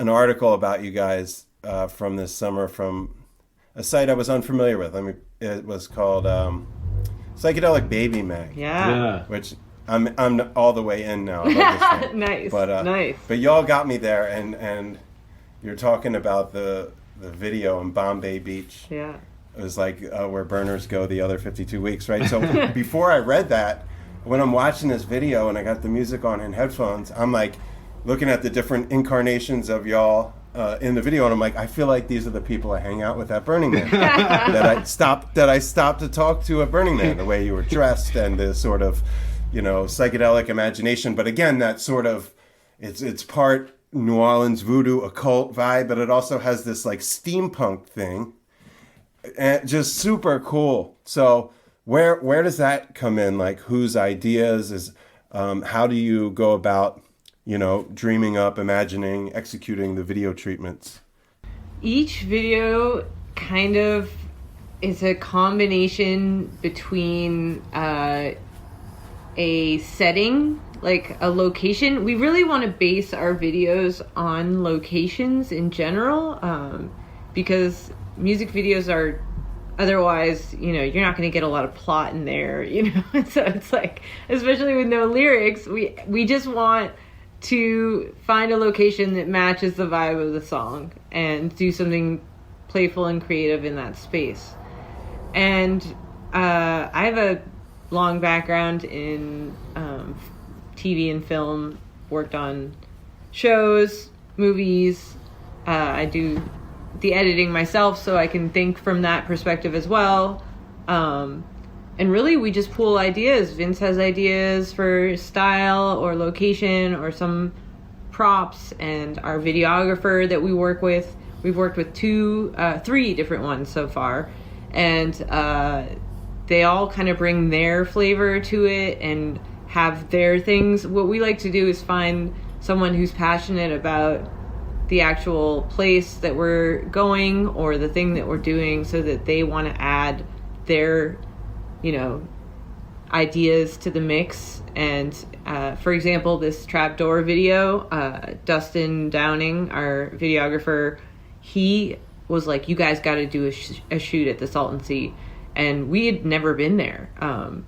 article about you guys from this summer from a site I was unfamiliar with. It was called Psychedelic Baby Mag. Yeah. Which I'm all the way in now. I love this thing. Nice. Nice. But y'all got me there, and you're talking about the video in Bombay Beach. Yeah. is like where burners go the other 52 weeks, right? So before I read that, when I'm watching this video and I got the music on in headphones, I'm like looking at the different incarnations of y'all in the video, and I'm like, I feel like these are the people I hang out with at Burning Man. that I stopped to talk to at Burning Man, the way you were dressed and the sort of, psychedelic imagination. But again, that sort of, it's part New Orleans voodoo occult vibe, but it also has this like steampunk thing, and just super cool. So where does that come in? Like, whose ideas is? How do you go about dreaming up, imagining, executing the video treatments? Each video kind of is a combination between a setting, like a location. We really want to base our videos on locations in general, because music videos are otherwise, you're not going to get a lot of plot in there, So it's like, especially with no lyrics, we just want to find a location that matches the vibe of the song and do something playful and creative in that space. And I have a long background in TV and film, worked on shows, movies. I do the editing myself, so I can think from that perspective as well. And really, we just pool ideas. Vince has ideas for style or location or some props, and our videographer that we work with, we've worked with three different ones so far, and they all kind of bring their flavor to it and have their things. What we like to do is find someone who's passionate about the actual place that we're going or the thing that we're doing, so that they want to add their ideas to the mix. And for example, this trapdoor video, Dustin Downing, our videographer, he was like, you guys got to do a shoot at the Salton Sea. And we had never been there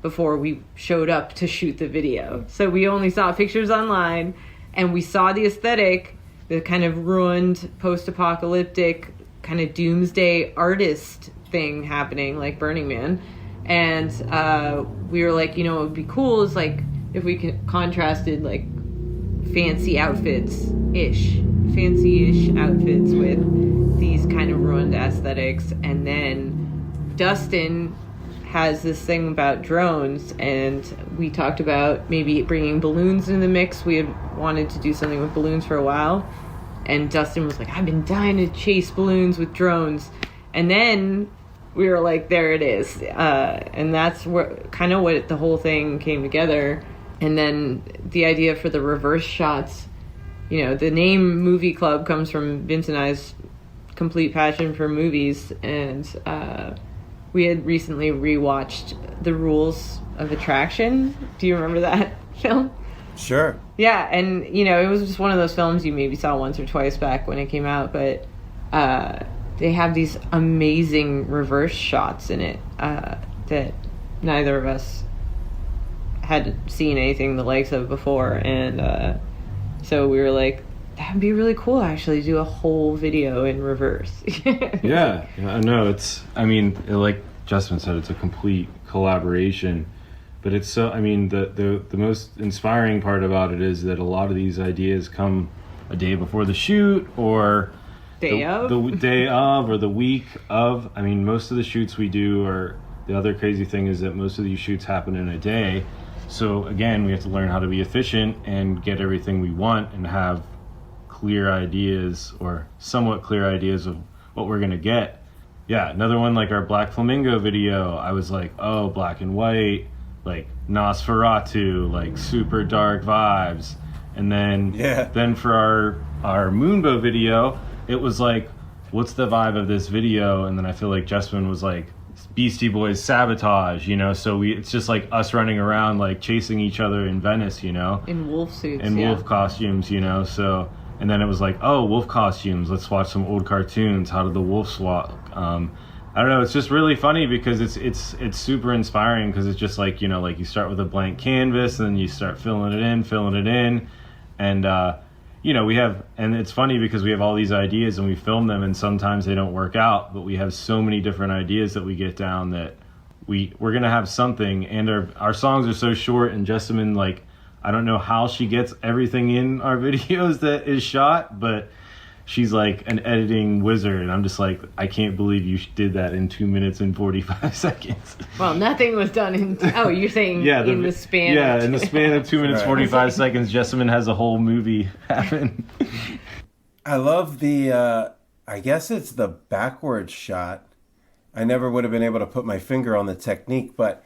before we showed up to shoot the video. So we only saw pictures online, and we saw the aesthetic, the kind of ruined post-apocalyptic kind of doomsday artist thing happening like Burning Man. And we were like, what would be cool is like if we contrasted like fancy-ish outfits with these kind of ruined aesthetics. And then Dustin has this thing about drones, and we talked about maybe bringing balloons in the mix. We had wanted to do something with balloons for a while, and Dustin was like, I've been dying to chase balloons with drones. And then we were like, there it is. And that's what the whole thing came together. And then the idea for the reverse shots, the name Movie Club comes from Vince and I's complete passion for movies. And we had recently rewatched The Rules of Attraction. Do you remember that film? Sure. Yeah, and, it was just one of those films you maybe saw once or twice back when it came out, but they have these amazing reverse shots in it that neither of us had seen anything the likes of before. And so we were like, that would be really cool, actually, do a whole video in reverse. Yeah, I know. Like Justin said, it's a complete collaboration. But it's so, the most inspiring part about it is that a lot of these ideas come a day before the shoot, or the day of, or the week of. Most of the shoots we do are, the other crazy thing is that most of these shoots happen in a day. So again, we have to learn how to be efficient and get everything we want and have clear ideas, or somewhat clear ideas, of what we're going to get. Yeah, another one, like our Black Flamingo video, I was like, oh, black and white, like Nosferatu, like super dark vibes. And then for our Moonbow video, it was like, what's the vibe of this video? And then I feel like Jessamine was like, Beastie Boys Sabotage, so it's just like us running around like chasing each other in Venice, in wolf suits, wolf costumes, so. And then it was like, oh, wolf costumes, let's watch some old cartoons. How did the wolves walk? I don't know, it's just really funny because it's super inspiring, because it's just like, like you start with a blank canvas and then you start filling it in, and you know, we have, and it's funny because we have all these ideas and we film them, and sometimes they don't work out, but we have so many different ideas that we get down that we're going to have something. And our songs are so short, and Jessamine, like, I don't know how she gets everything in our videos that is shot, but she's like an editing wizard, and I'm just like, I can't believe you did that in 2 minutes and 45 seconds. Well, nothing was done in... Oh, you're saying in the span Yeah, of in the span of 2 minutes, 45 seconds, Jessamine has a whole movie happen. I love the, I guess it's the backwards shot. I never would have been able to put my finger on the technique, but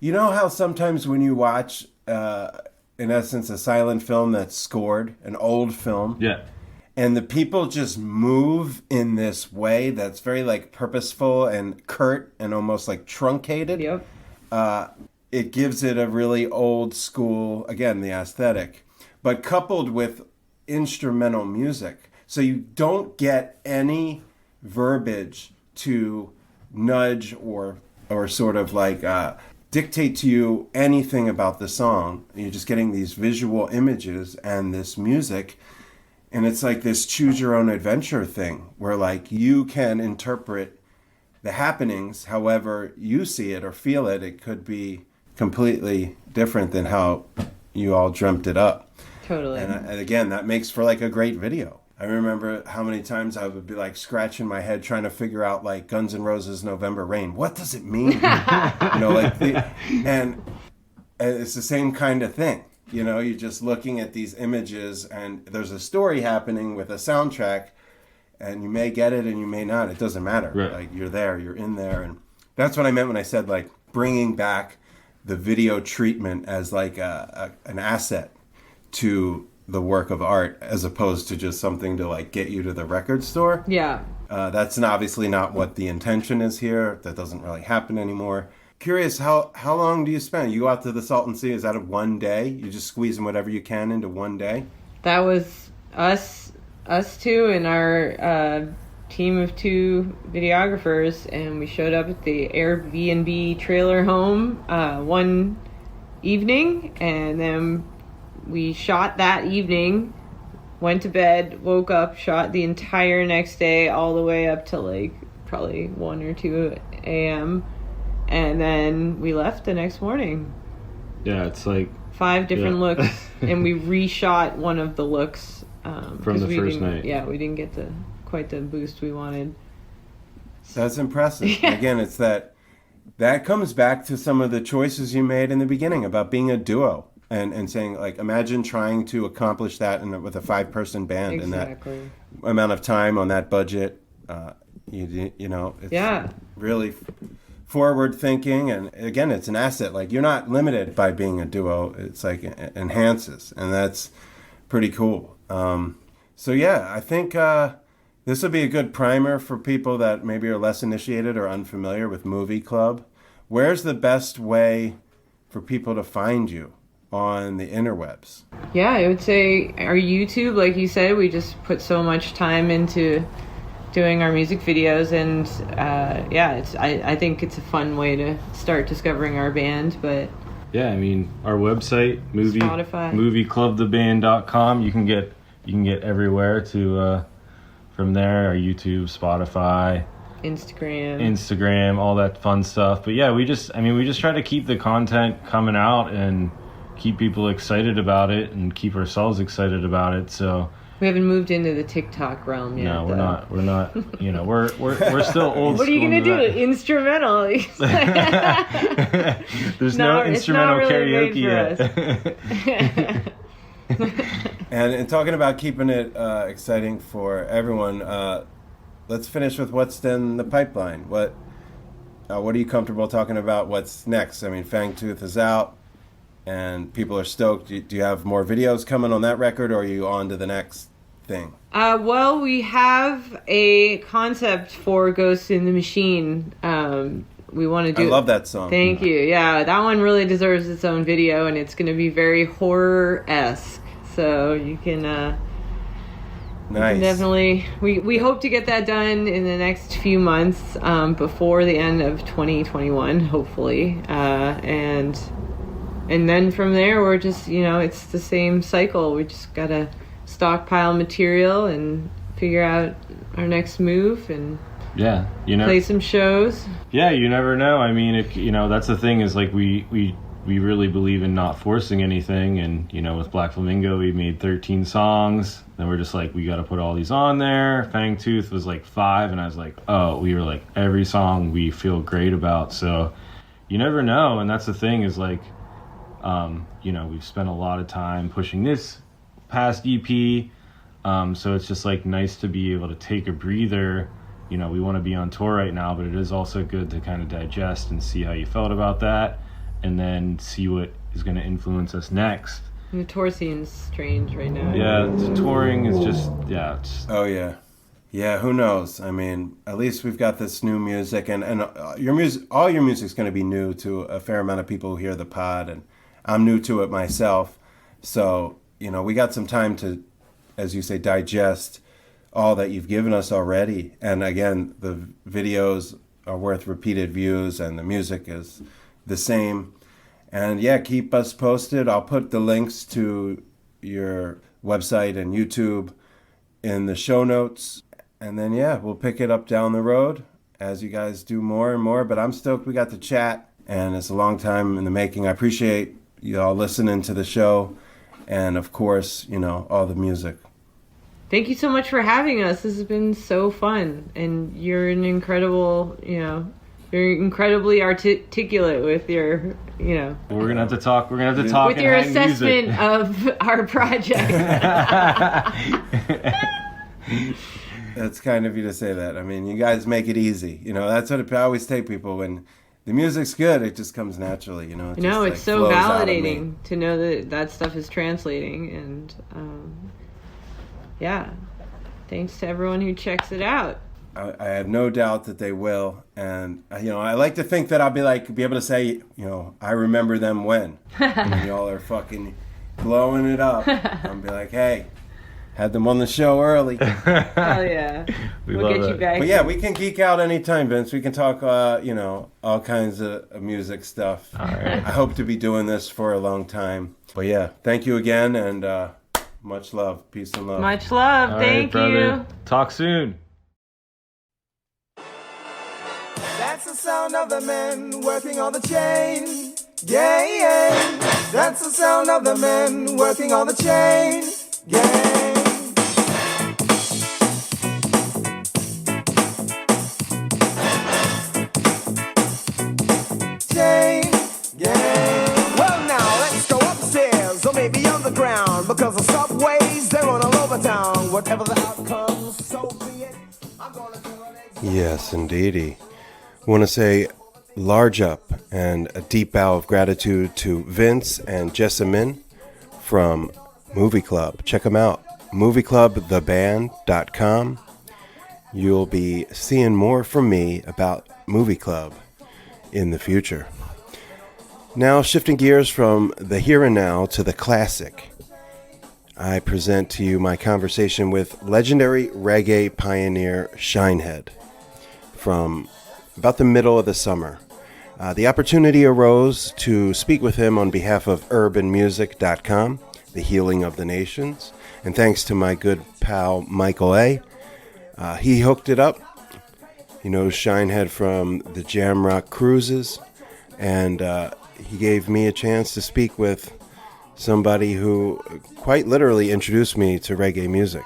you know how sometimes when you watch, in essence, a silent film that's scored, an old film? Yeah. And the people just move in this way that's very like purposeful and curt and almost like truncated. Yep. It gives it a really old school, again, the aesthetic, but coupled with instrumental music. So you don't get any verbiage to nudge or sort of like dictate to you anything about the song. You're just getting these visual images and this music. And it's like this choose your own adventure thing where like you can interpret the happenings however you see it or feel it. It could be completely different than how you all dreamt it up. Totally. And again, that makes for like a great video. I remember how many times I would be like scratching my head trying to figure out like Guns N' Roses' November Rain. What does it mean? You know, like and it's the same kind of thing. You know, you're just looking at these images and there's a story happening with a soundtrack and you may get it and you may not. It doesn't matter. Right. Like you're there, you're in there. And that's what I meant when I said like bringing back the video treatment as like an asset to the work of art as opposed to just something to like get you to the record store. Yeah. That's obviously not what the intention is here. That doesn't really happen anymore. Curious, how long do you spend? You go out to the Salton Sea, is that a one day? You just squeezing whatever you can into one day? That was us two and our team of 2 videographers, and we showed up at the Airbnb trailer home one evening, and then we shot that evening, went to bed, woke up, shot the entire next day all the way up to like probably 1 or 2 a.m., and then we left the next morning. Yeah, it's like 5 different looks, and we reshot one of the looks from the first night. Yeah, we didn't get quite the boost we wanted. That's impressive. Yeah. Again, it's that comes back to some of the choices you made in the beginning about being a duo and saying like, imagine trying to accomplish that with a 5-person band in that amount of time on that budget. You know, it's really forward thinking, and again, it's an asset. Like you're not limited by being a duo. It's like it enhances, and that's pretty cool. So yeah, I think this would be a good primer for people that maybe are less initiated or unfamiliar with Movie Club. Where's the best way for people to find you on the interwebs? Yeah, I would say our YouTube, like you said, we just put so much time into doing our music videos, and I think it's a fun way to start discovering our band. But yeah, I mean, our website, Spotify, movieclubtheband.com, you can get everywhere to from there. Our YouTube, Spotify, Instagram, all that fun stuff. But yeah, we just try to keep the content coming out and keep people excited about it and keep ourselves excited about it. So we haven't moved into the TikTok realm yet. No, we're not. You know, we're still old. What are you gonna do? Instrumental? There's no instrumental really karaoke yet. And talking about keeping it exciting for everyone, let's finish with what's in the pipeline. What are you comfortable talking about? What's next? I mean, Fangtooth is out, and people are stoked. Do you have more videos coming on that record, or are you on to the next thing? Well, we have a concept for Ghost in the Machine. We want to do. I love that song. Thank you. Yeah, that one really deserves its own video, and it's going to be very horror-esque. So you can. Nice. You can definitely. We hope to get that done in the next few months, before the end of 2021, hopefully, and then from there we're just, it's the same cycle. We just gotta stockpile material and figure out our next move and Yeah, play some shows. Yeah, you never know. I mean, if, that's the thing is like we really believe in not forcing anything. And, with Black Flamingo, we made 13 songs. Then we're just like, we got to put all these on there. Fangtooth was like 5. And I was like, we were like, every song we feel great about. So you never know. And that's the thing is like, we've spent a lot of time pushing this past EP. So it's just like nice to be able to take a breather. We want to be on tour right now, but it is also good to kind of digest and see how you felt about that, and then see what is going to influence us next. The tour scene's strange right now. Yeah, touring is just, Oh, yeah. Yeah, who knows? I mean, at least we've got this new music, and your music, all your music's going to be new to a fair amount of people who hear the pod, and I'm new to it myself. So, we got some time to, as you say, digest all that you've given us already. And again, the videos are worth repeated views and the music is the same. And yeah, keep us posted. I'll put the links to your website and YouTube in the show notes. And then yeah, we'll pick it up down the road as you guys do more and more. But I'm stoked we got to chat, and it's a long time in the making. I appreciate you all listening to the show, and of course, all the music. Thank you so much for having us. This has been so fun. And you're an incredible, you're incredibly articulate with your, We're going to have to talk. We're going to have to talk with your assessment of our project. That's kind of you to say that. I mean, you guys make it easy. That's what I always take people when the music's good. It just comes naturally. It's so validating to know that stuff is translating. And yeah, thanks to everyone who checks it out. I have no doubt that they will. And, I like to think that I'll be able to say, I remember them when y'all are fucking blowing it up. I'll be like, hey, had them on the show early. Hell yeah. We'll get you back. But yeah, we can geek out anytime, Vince. We can talk, all kinds of music stuff. All right. I hope to be doing this for a long time. But yeah, thank you again, and much love. Peace and love. Much love. All Thank right, you. brother. Talk soon. That's the sound of the men working on the chain. Yeah, yeah. That's the sound of the men working on the chain. Yeah. Chain. Yeah. Well, now let's go upstairs or maybe underground, because the subways, they run all over town. Whatever the outcome, so be it. I'm gonna do it. Yes, indeedy. I want to say large up and a deep bow of gratitude to Vince and Jessamine from Movie Club. Check them out, movieclubtheband.com. You'll be seeing more from me about Movie Club in the future. Now, shifting gears from the here and now to the classic, I present to you my conversation with legendary reggae pioneer SHINEHEAD from about the middle of the summer. The opportunity arose to speak with him on behalf of urbanmusic.com, the healing of the nations, and thanks to my good pal Michael A. He hooked it up. He knows SHINEHEAD from the Jamrock Cruises, and he gave me a chance to speak with somebody who quite literally introduced me to reggae music.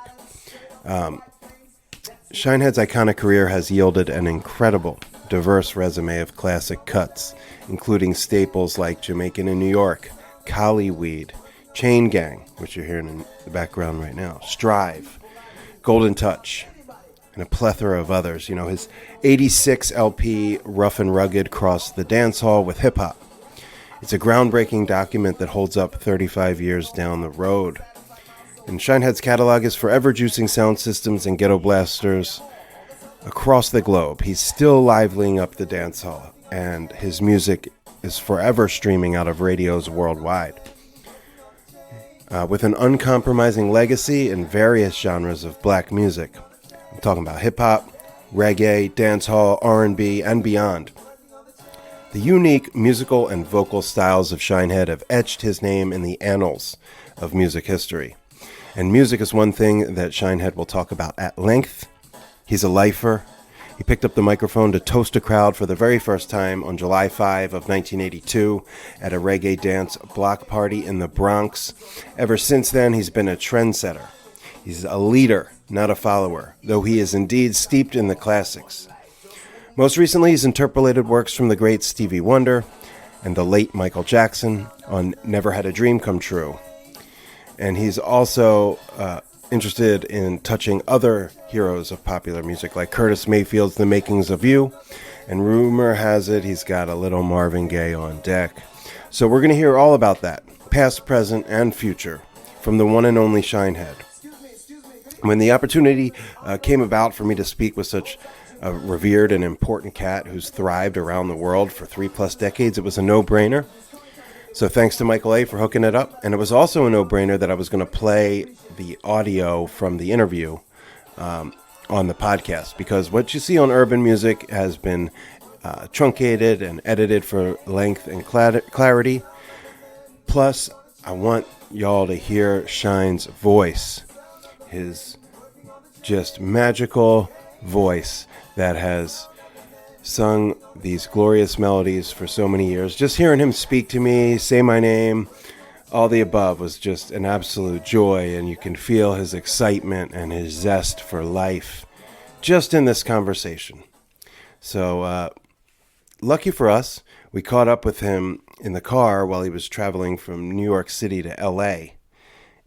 SHINEHEAD's iconic career has yielded an incredible, diverse resume of classic cuts, including staples like Jamaican in New York, Cali Weed, Chain Gang, which you're hearing in the background right now, Strive, Golden Touch, and a plethora of others. His 86 LP Rough and Rugged crossed the dance hall with hip-hop. It's a groundbreaking document that holds up 35 years down the road. And SHINEHEAD's catalog is forever juicing sound systems and ghetto blasters across the globe. He's still liveling up the dance hall, and his music is forever streaming out of radios worldwide. With an uncompromising legacy in various genres of black music. I'm talking about hip-hop, reggae, dancehall, R&B, and beyond. The unique musical and vocal styles of SHINEHEAD have etched his name in the annals of music history. And music is one thing that Shinehead will talk about at length. He's a lifer. He picked up the microphone to toast a crowd for the very first time on July 5 of 1982 at a reggae dance block party in the Bronx. Ever since then, he's been a trendsetter. He's a leader, not a follower, though he is indeed steeped in the classics. Most recently, he's interpolated works from the great Stevie Wonder and the late Michael Jackson on Never Had a Dream Come True. And he's also interested in touching other heroes of popular music like Curtis Mayfield's The Makings of You, and rumor has it he's got a little Marvin Gaye on deck. So we're going to hear all about that, past, present, and future, from the one and only Shinehead. When the opportunity came about for me to speak with such a revered and important cat who's thrived around the world for 3+ decades, it was a no-brainer. So thanks to Michael A. for hooking it up. And it was also a no-brainer that I was going to play the audio from the interview on the podcast, because what you see on Urban Music has been truncated and edited for length and clarity. Plus, I want y'all to hear Shine's voice, his just magical voice that has sung these glorious melodies for so many years. Just hearing him speak to me, say my name, all the above was just an absolute joy, and you can feel his excitement and his zest for life just in this conversation. So, lucky for us, we caught up with him in the car while he was traveling from New York City to LA,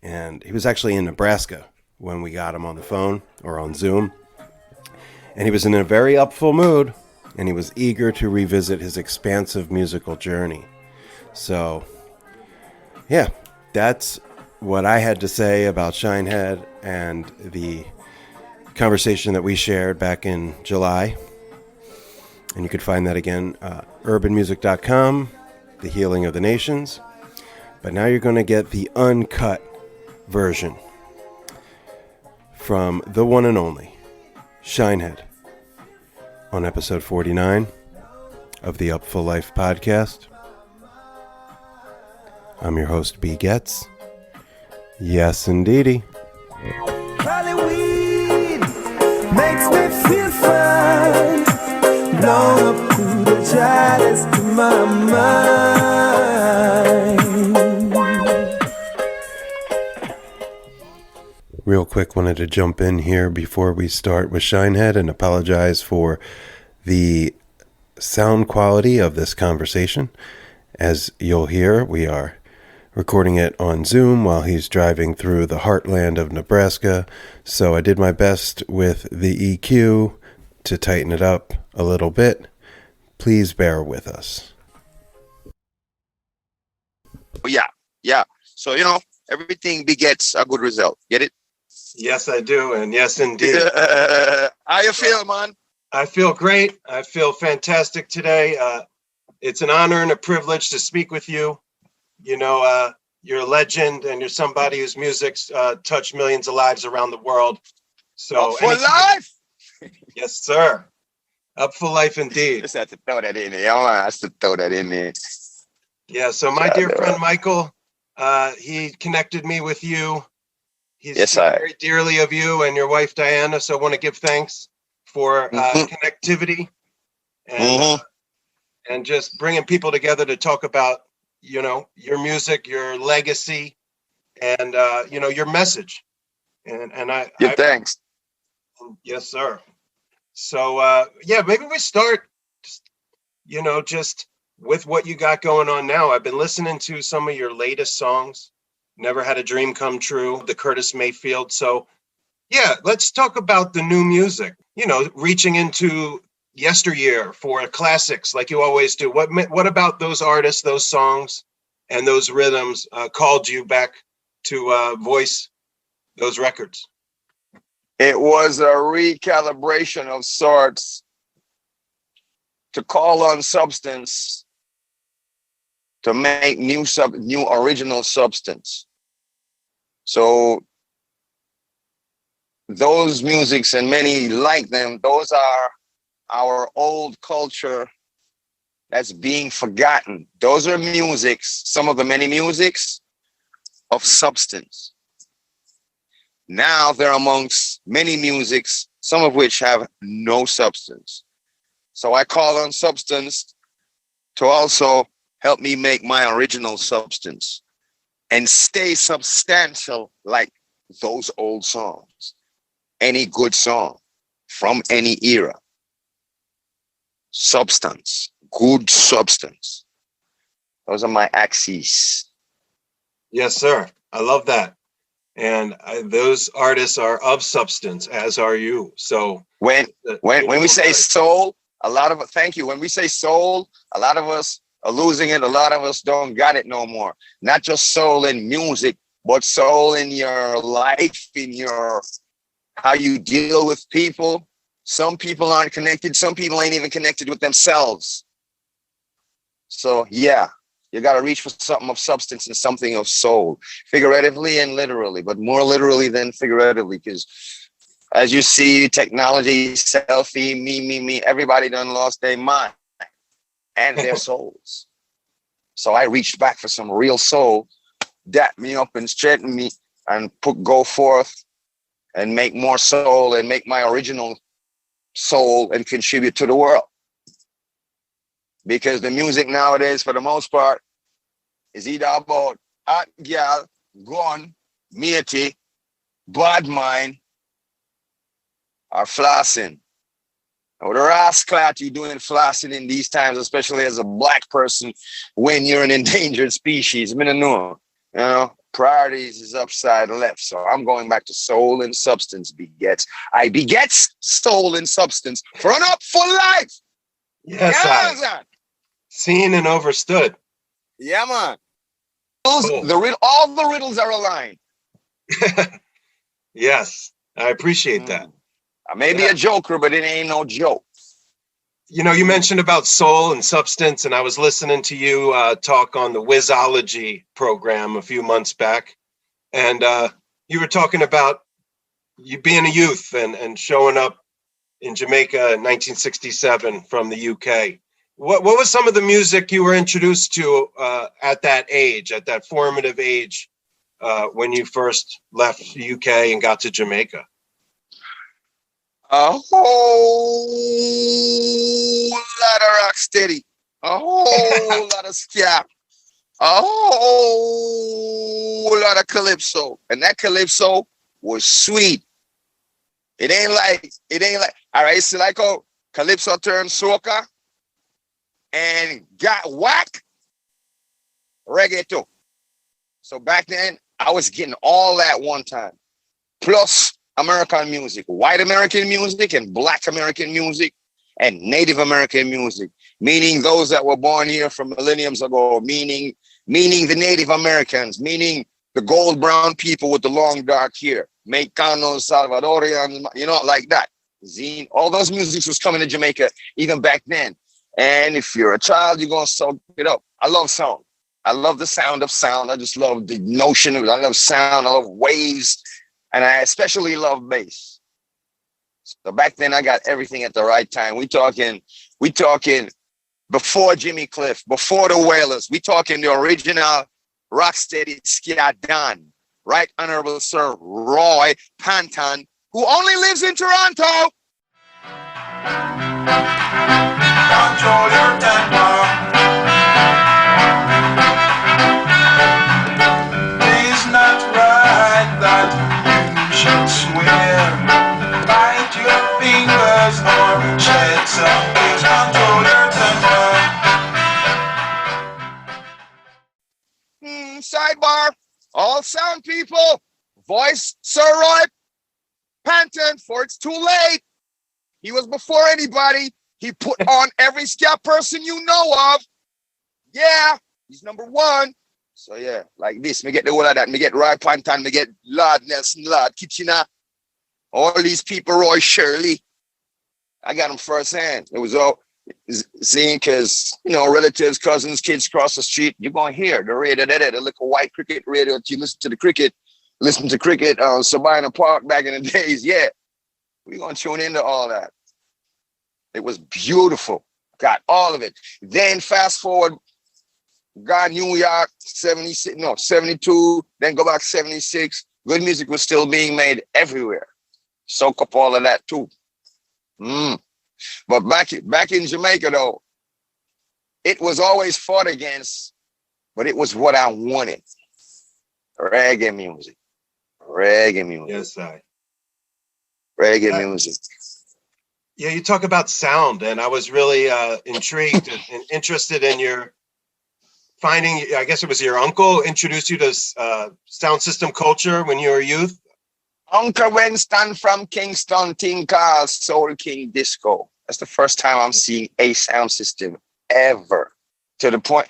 and he was actually in Nebraska when we got him on the phone or on Zoom, and he was in a very upful mood, and he was eager to revisit his expansive musical journey. So, yeah, that's what I had to say about Shinehead and the conversation that we shared back in July. And you can find that again, urbanmusic.com, The Healing of the Nations. But now you're going to get the uncut version from the one and only Shinehead on episode 49 of the Upful Life podcast. I'm your host, B. Getz. Yes, indeedy. Cali weed makes me feel fine. Blow up through the chalice to my mind. Real quick, wanted to jump in here before we start with Shinehead and apologize for the sound quality of this conversation. As you'll hear, we are recording it on Zoom while he's driving through the heartland of Nebraska. So I did my best with the EQ to tighten it up a little bit. Please bear with us. Yeah. So, everything begets a good result. Get it? Yes, I do. And yes, indeed. How you feel, man? I feel great. I feel fantastic today. It's an honor and a privilege to speak with you. You're a legend, and you're somebody whose music's touched millions of lives around the world. So, for life? Yes, sir. Up for life, indeed. Just have to throw that in there. I have to throw that in there. Yeah, so my dear friend Michael, he connected me with you. He's very dearly of you and your wife Diana, so I want to give thanks for connectivity and just bringing people together to talk about, your music, your legacy, and your message. And I thanks. Yes, sir. So maybe we start just with what you got going on now. I've been listening to some of your latest songs. Never Had a Dream Come True, the Curtis Mayfield. So, let's talk about the new music, reaching into yesteryear for classics like you always do. What about those artists, those songs, and those rhythms called you back to voice those records? It was a recalibration of sorts to call on substance to make new original substance. So those musics and many like them, those are our old culture that's being forgotten. Those are musics, some of the many musics of substance. Now they're amongst many musics, some of which have no substance. So I call on substance to also help me make my original substance and stay substantial like those old songs. Any good song from any era. Substance, good substance. Those are my axes. Yes, sir. I love that. And those artists are of substance, as are you. So when we say soul, a lot of thank you. When we say soul, a lot of us are losing it. A lot of us don't got it no more. Not just soul in music, but soul in your life, in your how you deal with people. Some people aren't connected. Some people ain't even connected with themselves. So yeah, you got to reach for something of substance and something of soul, figuratively and literally, but more literally than figuratively, because as you see, technology, selfie, me, everybody done lost their mind and their souls. So I reached back for some real soul, dap me up and straighten me and go forth and make more soul and make my original soul and contribute to the world. Because the music nowadays, for the most part, is either about hot girl, gun, matey, bad mind, or flossing. Now, the rascal you doing flossing in these times, especially as a black person, when you're an endangered species. I mean, you know, priorities is upside left. So I'm going back to soul and substance begets. I begets soul and substance for an upful life. Yes, man. Seen and understood. Yeah, man. All the riddles are aligned. Yes, I appreciate that. I may be a joker, but it ain't no joke. You know, you mentioned about soul and substance, and I was listening to you talk on the Wizology program a few months back, and you were talking about you being a youth and showing up in Jamaica in 1967 from the UK. What was some of the music you were introduced to at that age, at that formative age, when you first left the UK and got to Jamaica? A whole lot of rock steady, a whole lot of ska, a whole lot of calypso, and that calypso was sweet. It ain't like all right. See, like how calypso turned soca and got whack reggae too. So back then I was getting all that one time, plus American music, white American music and black American music and Native American music, meaning those that were born here from millenniums ago, meaning the Native Americans, meaning the gold brown people with the long dark hair, Mexicanos, Salvadorians, you know, like that. Zine, all those musics was coming to Jamaica even back then. And if you're a child, you're going to soak it up. I love sound. I love the sound of sound. I just love the notion of it. I love sound. I love waves. And I especially love bass. So back then I got everything at the right time. We talking before Jimmy Cliff, before the Wailers. We talking the original rocksteady ska Don, Right Honorable Sir Roy Panton, who only lives in Toronto. Control your temper. It's not right that should swear, bite your fingers or shed some tears. Control your temper. Sidebar, all sound people, voice Sir Roy Panton, for it's too late. He was before anybody. He put on every ska person you know of. Yeah, he's number one. So yeah, like this, me get the whole of that. Me get Roy Panton, me get Lord Nelson, Lord Kitchener, all these people, Roy Shirley. I got them firsthand. It was all seeing because, you know, relatives, cousins, kids across the street. You're going to hear the radio, the little white cricket radio. You listen to cricket on Sabina Park back in the days. Yeah, we're going to tune into all that. It was beautiful. Got all of it. Then fast forward, got New York, 72, then go back 76, Good music was still being made everywhere. Soak up all of that too. But back in Jamaica though, it was always fought against, but it was what I wanted. Reggae music. Yes, I. Reggae music. Yeah, you talk about sound, and I was really intrigued and interested in your finding. I guess it was your uncle introduced you to sound system culture when you were a youth. Uncle Winston from Kingston, thing called Soul King Disco. That's the first time I'm seeing a sound system ever. To the point,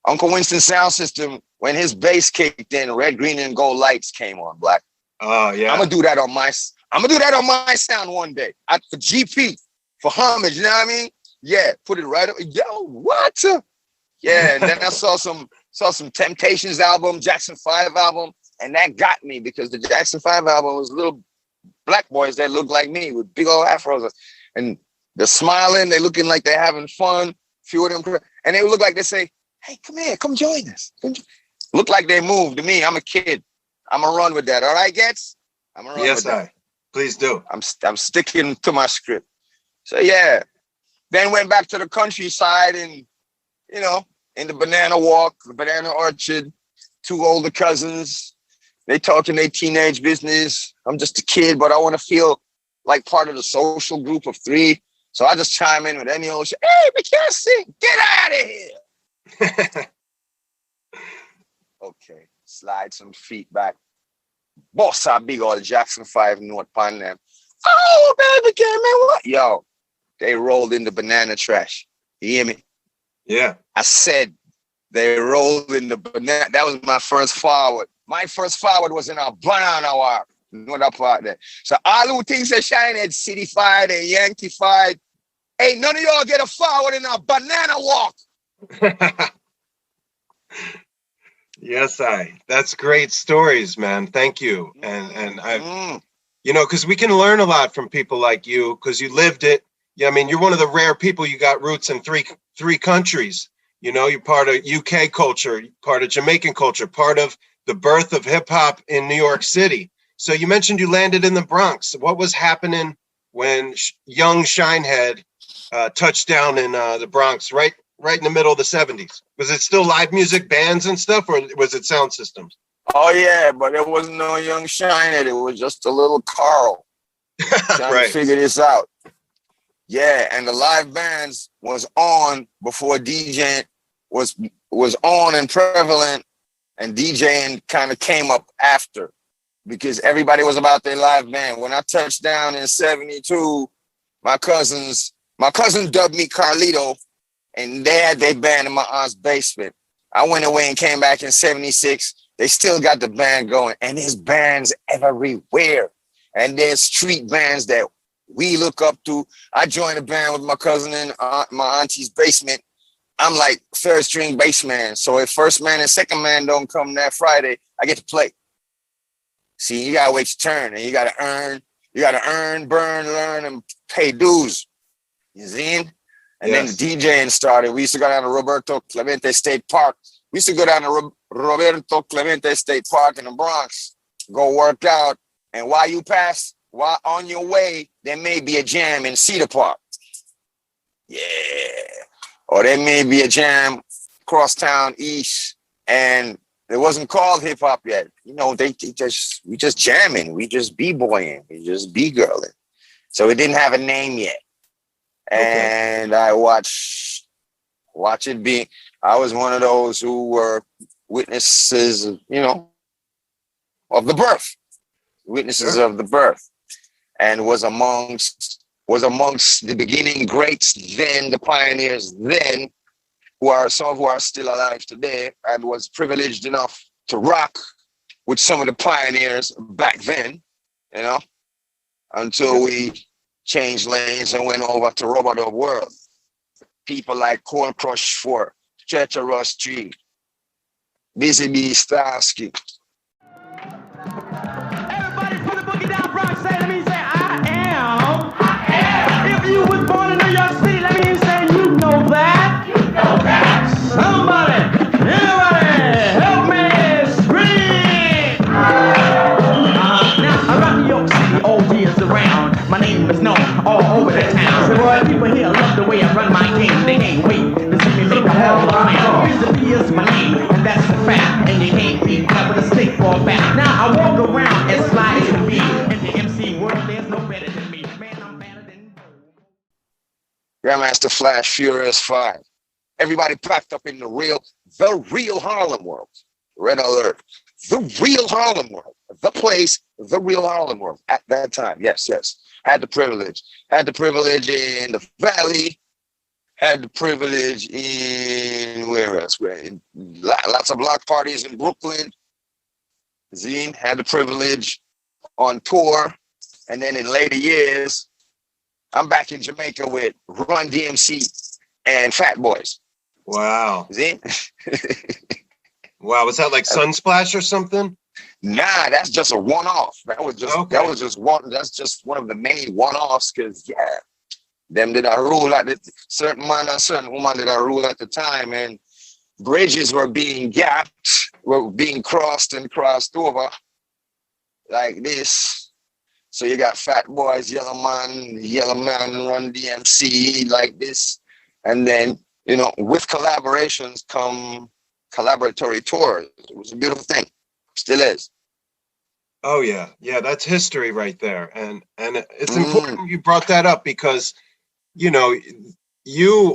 Uncle Winston's sound system, when his bass kicked in, red, green, and gold lights came on, Black. Oh yeah. I'm gonna do that on my sound one day. For GP, for homage, you know what I mean? Yeah, put it right up. Yo, what? Yeah, and then I saw some Temptations album, Jackson 5 album, and that got me because the Jackson 5 album was little black boys that looked like me with big old afros, and they're smiling, they're looking like they're having fun. Few of them, and they would look like they say, "Hey, come here, come join us." Look like they moved to me. I'm a kid. I'm gonna run with that. All right, Gets? I'm gonna run with that. Please do. I'm sticking to my script. So yeah. Then went back to the countryside and, in the banana walk, the banana orchard, two older cousins. They talking their teenage business. I'm just a kid, but I want to feel like part of the social group of three. So I just chime in with any old shit. Hey, we can't sing. Get out of here. Okay. Slide some feet back. Boss a big old Jackson 5 note on them. Oh, baby, man, what? Yo, they rolled in the banana trash. You hear me? Yeah. I said they rolled in the banana. That was my first forward. My first forward was in a banana walk. You know that part there. So all who thinks that Shinehead City-fied and Yankee-fied, ain't none of y'all get a forward in a banana walk. Yes, that's great stories, man. Thank you. And I, because we can learn a lot from people like you because you lived it. Yeah, I mean, you're one of the rare people. You got roots in three countries. You're part of UK culture, part of Jamaican culture, part of the birth of hip hop in New York City. So you mentioned you landed in the Bronx. What was happening when young Shinehead touched down in the Bronx, right in the middle of the 70s? Was it still live music, bands and stuff, or was it sound systems? Oh, yeah, but there wasn't no young Shinehead. It was just a little Carl trying to figure this out. Yeah, and the live bands was on before DJing was on and prevalent, and DJing kind of came up after because everybody was about their live band. When I touched down in 72, my cousin dubbed me Carlito, and they had their band in my aunt's basement. I went away and came back in 76. They still got the band going, and there's bands everywhere. And there's street bands that we look up to. I joined a band with my cousin in my auntie's basement. I'm like third string bass man. So if first man and second man don't come that Friday, I get to play. See, you gotta wait your turn, and you gotta earn, burn, learn, and pay dues. You see? And then the DJing started. We used to go down to Roberto Clemente State Park. We used to go down to Roberto Clemente State Park in the Bronx, go work out. And while on your way, there may be a jam in Cedar Park. Yeah. Or there may be a jam crosstown east. And it wasn't called hip hop yet. We just jamming. We just b-boying. We just b-girling. So it didn't have a name yet. And I watch it be. I was one of those who were witnesses, of the birth, of the birth, and was amongst the beginning greats then, the pioneers then, some of who are still alive today, and was privileged enough to rock with some of the pioneers back then, until we changed lanes and went over to Robot of World. People like Cold Crush 4, Church of Rush 3, Busy Bee Starsky. Everybody put the boogie down, Bronx. Let me say, I am. If you was born in New York City, let me say, you know that. Somebody, anybody, help me scream. Grandmaster Flash, Furious 5. Everybody packed up in the real Harlem World. Red alert. The real Harlem World. The place, the real Harlem World at that time. Yes, yes. Had the privilege. Had the privilege in the Valley. Had the privilege in where else? Lots of block parties in Brooklyn. Zine had the privilege on tour. And then in later years, I'm back in Jamaica with Run DMC and Fat Boys. Wow. Zine? Wow. Was that like Sunsplash or something? Nah, that's just a one-off. That's just one of the many one-offs, because them did I rule at the certain man and certain woman did I rule at the time, and bridges were being gapped, were being crossed and crossed over like this. So you got Fat Boys, Yellow Man, Run DMC like this, and then with collaborations come collaboratory tours. It was a beautiful thing, still is. Oh yeah, that's history right there, and it's important you brought that up because you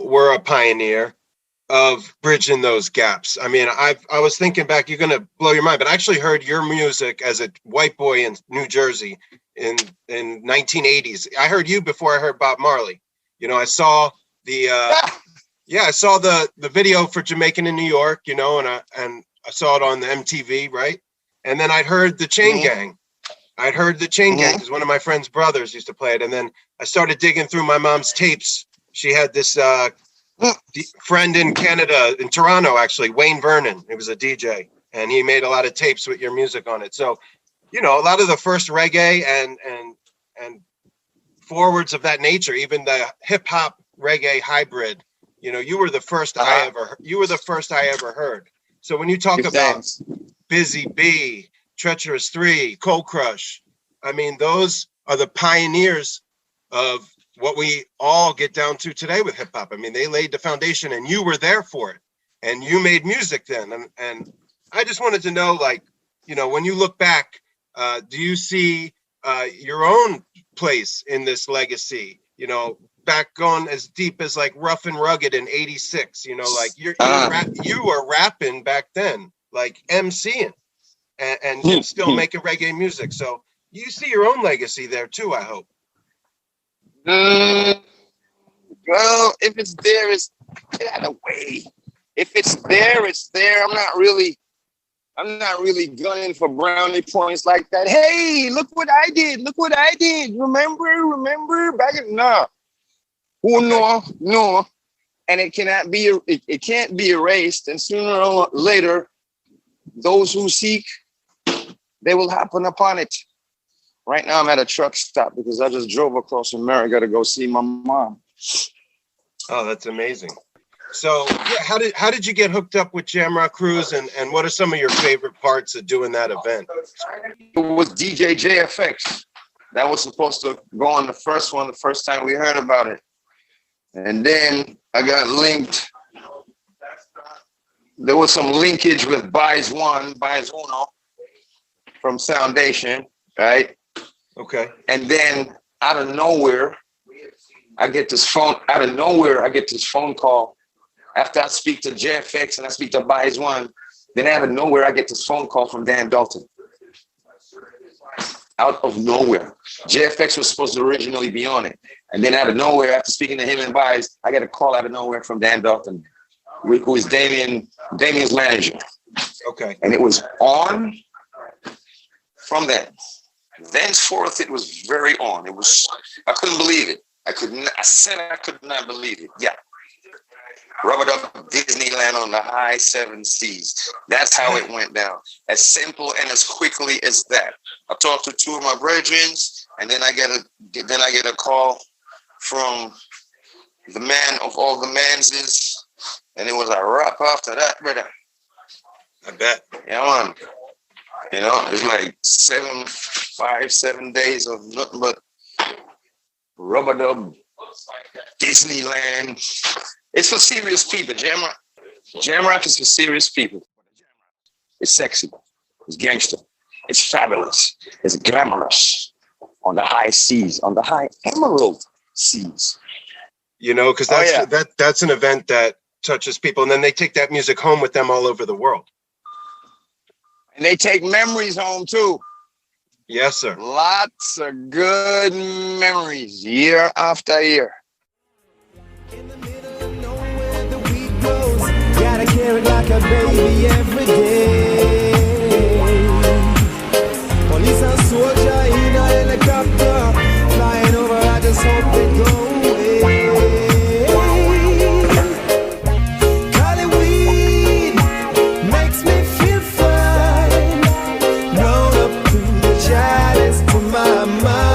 were a pioneer of bridging those gaps. I mean, I was thinking back, you're gonna blow your mind, but I actually heard your music as a white boy in New Jersey in 1980s. I heard you before I heard Bob Marley. I saw the I saw the video for Jamaican in New York, and I saw it on the MTV, right? And then I'd heard the Chain Gang. I'd heard the Chain Gang because one of my friend's brothers used to play it. And then I started digging through my mom's tapes. She had this friend in Canada, in Toronto, actually, Wayne Vernon. He was a DJ, and he made a lot of tapes with your music on it. So, a lot of the first reggae and forwards of that nature, even the hip hop reggae hybrid, you were the first I ever heard. So when you talk about Busy Bee, Treacherous 3, Cold Crush, I mean, those are the pioneers of what we all get down to today with hip hop. I mean, they laid the foundation and you were there for it and you made music then. And I just wanted to know, when you look back, do you see your own place in this legacy, back going as deep as like Rough and Rugged in 86, you were rapping back then, like MCing and still making reggae music. So you see your own legacy there too, I hope. Well, if it's there, it's get out of the way. If it's there, it's there. I'm not really gunning for brownie points like that. Hey, look what I did. Remember back in no. And it cannot be it can't be erased. And sooner or later, those who seek, they will happen upon it. Right now I'm at a truck stop because I just drove across America to go see my mom. Oh, that's amazing. So how did you get hooked up with Jamrock Cruise, and what are some of your favorite parts of doing that event? It was DJ JFX. That was supposed to go on the first one, the first time we heard about it. And then I got linked. There was some linkage with Buys Uno from Soundation, right? Okay. And then out of nowhere, I get this phone call. After I speak to JFX and I speak to Buys One, then out of nowhere, I get this phone call from Dan Dalton. Out of nowhere. JFX was supposed to originally be on it. And then out of nowhere, after speaking to him and Buys, I get a call out of nowhere from Dan Dalton, who is Damien's manager. Okay. And it was on from then. Thenceforth, it was very on. I couldn't believe it. I could not believe it. Yeah. Rubbered up Disneyland on the high seven seas. That's how it went down. As simple and as quickly as that. I talked to two of my brethren, and then I get a call from the man of all the manses, and it was a wrap after that, brother. I bet. Yeah, man. It's like 7 days of nothing but rubber dub Disneyland. It's for serious people. Jamrock is for serious people. It's sexy. It's gangster. It's fabulous. It's glamorous on the high seas, on the high emerald seas. You know, because that's an event that touches people, and then they take that music home with them all over the world. And they take memories home too. Yes, sir. Lots of good memories year after year. In the middle of nowhere, the weed grows. Gotta carry it like a baby every day. Police and soldier in a helicopter flying over. I just hope they go away. Cali weed makes me feel fine. Roll up through the chalice to my mind.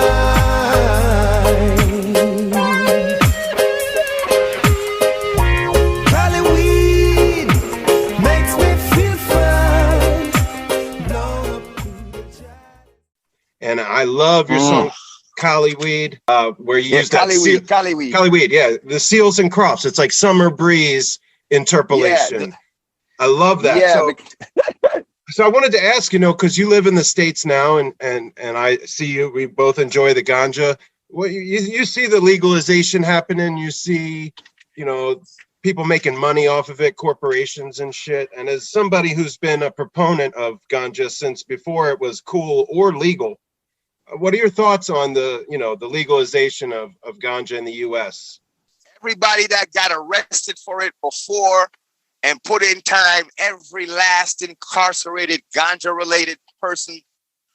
And I love your song Cali Weed, where you use that Cali Weed. Cali Weed, yeah. The Seals and Crofts. It's like Summer Breeze interpolation. Yeah, I love that. Yeah, so I wanted to ask, you know, because you live in the States now, and I see you. We both enjoy the ganja. Well, you see the legalization happening. You see, you know, people making money off of it, corporations and shit. And as somebody who's been a proponent of ganja since before it was cool or legal, what are your thoughts on the legalization of ganja in the U.S.? Everybody that got arrested for it before and put in time, every last incarcerated ganja-related person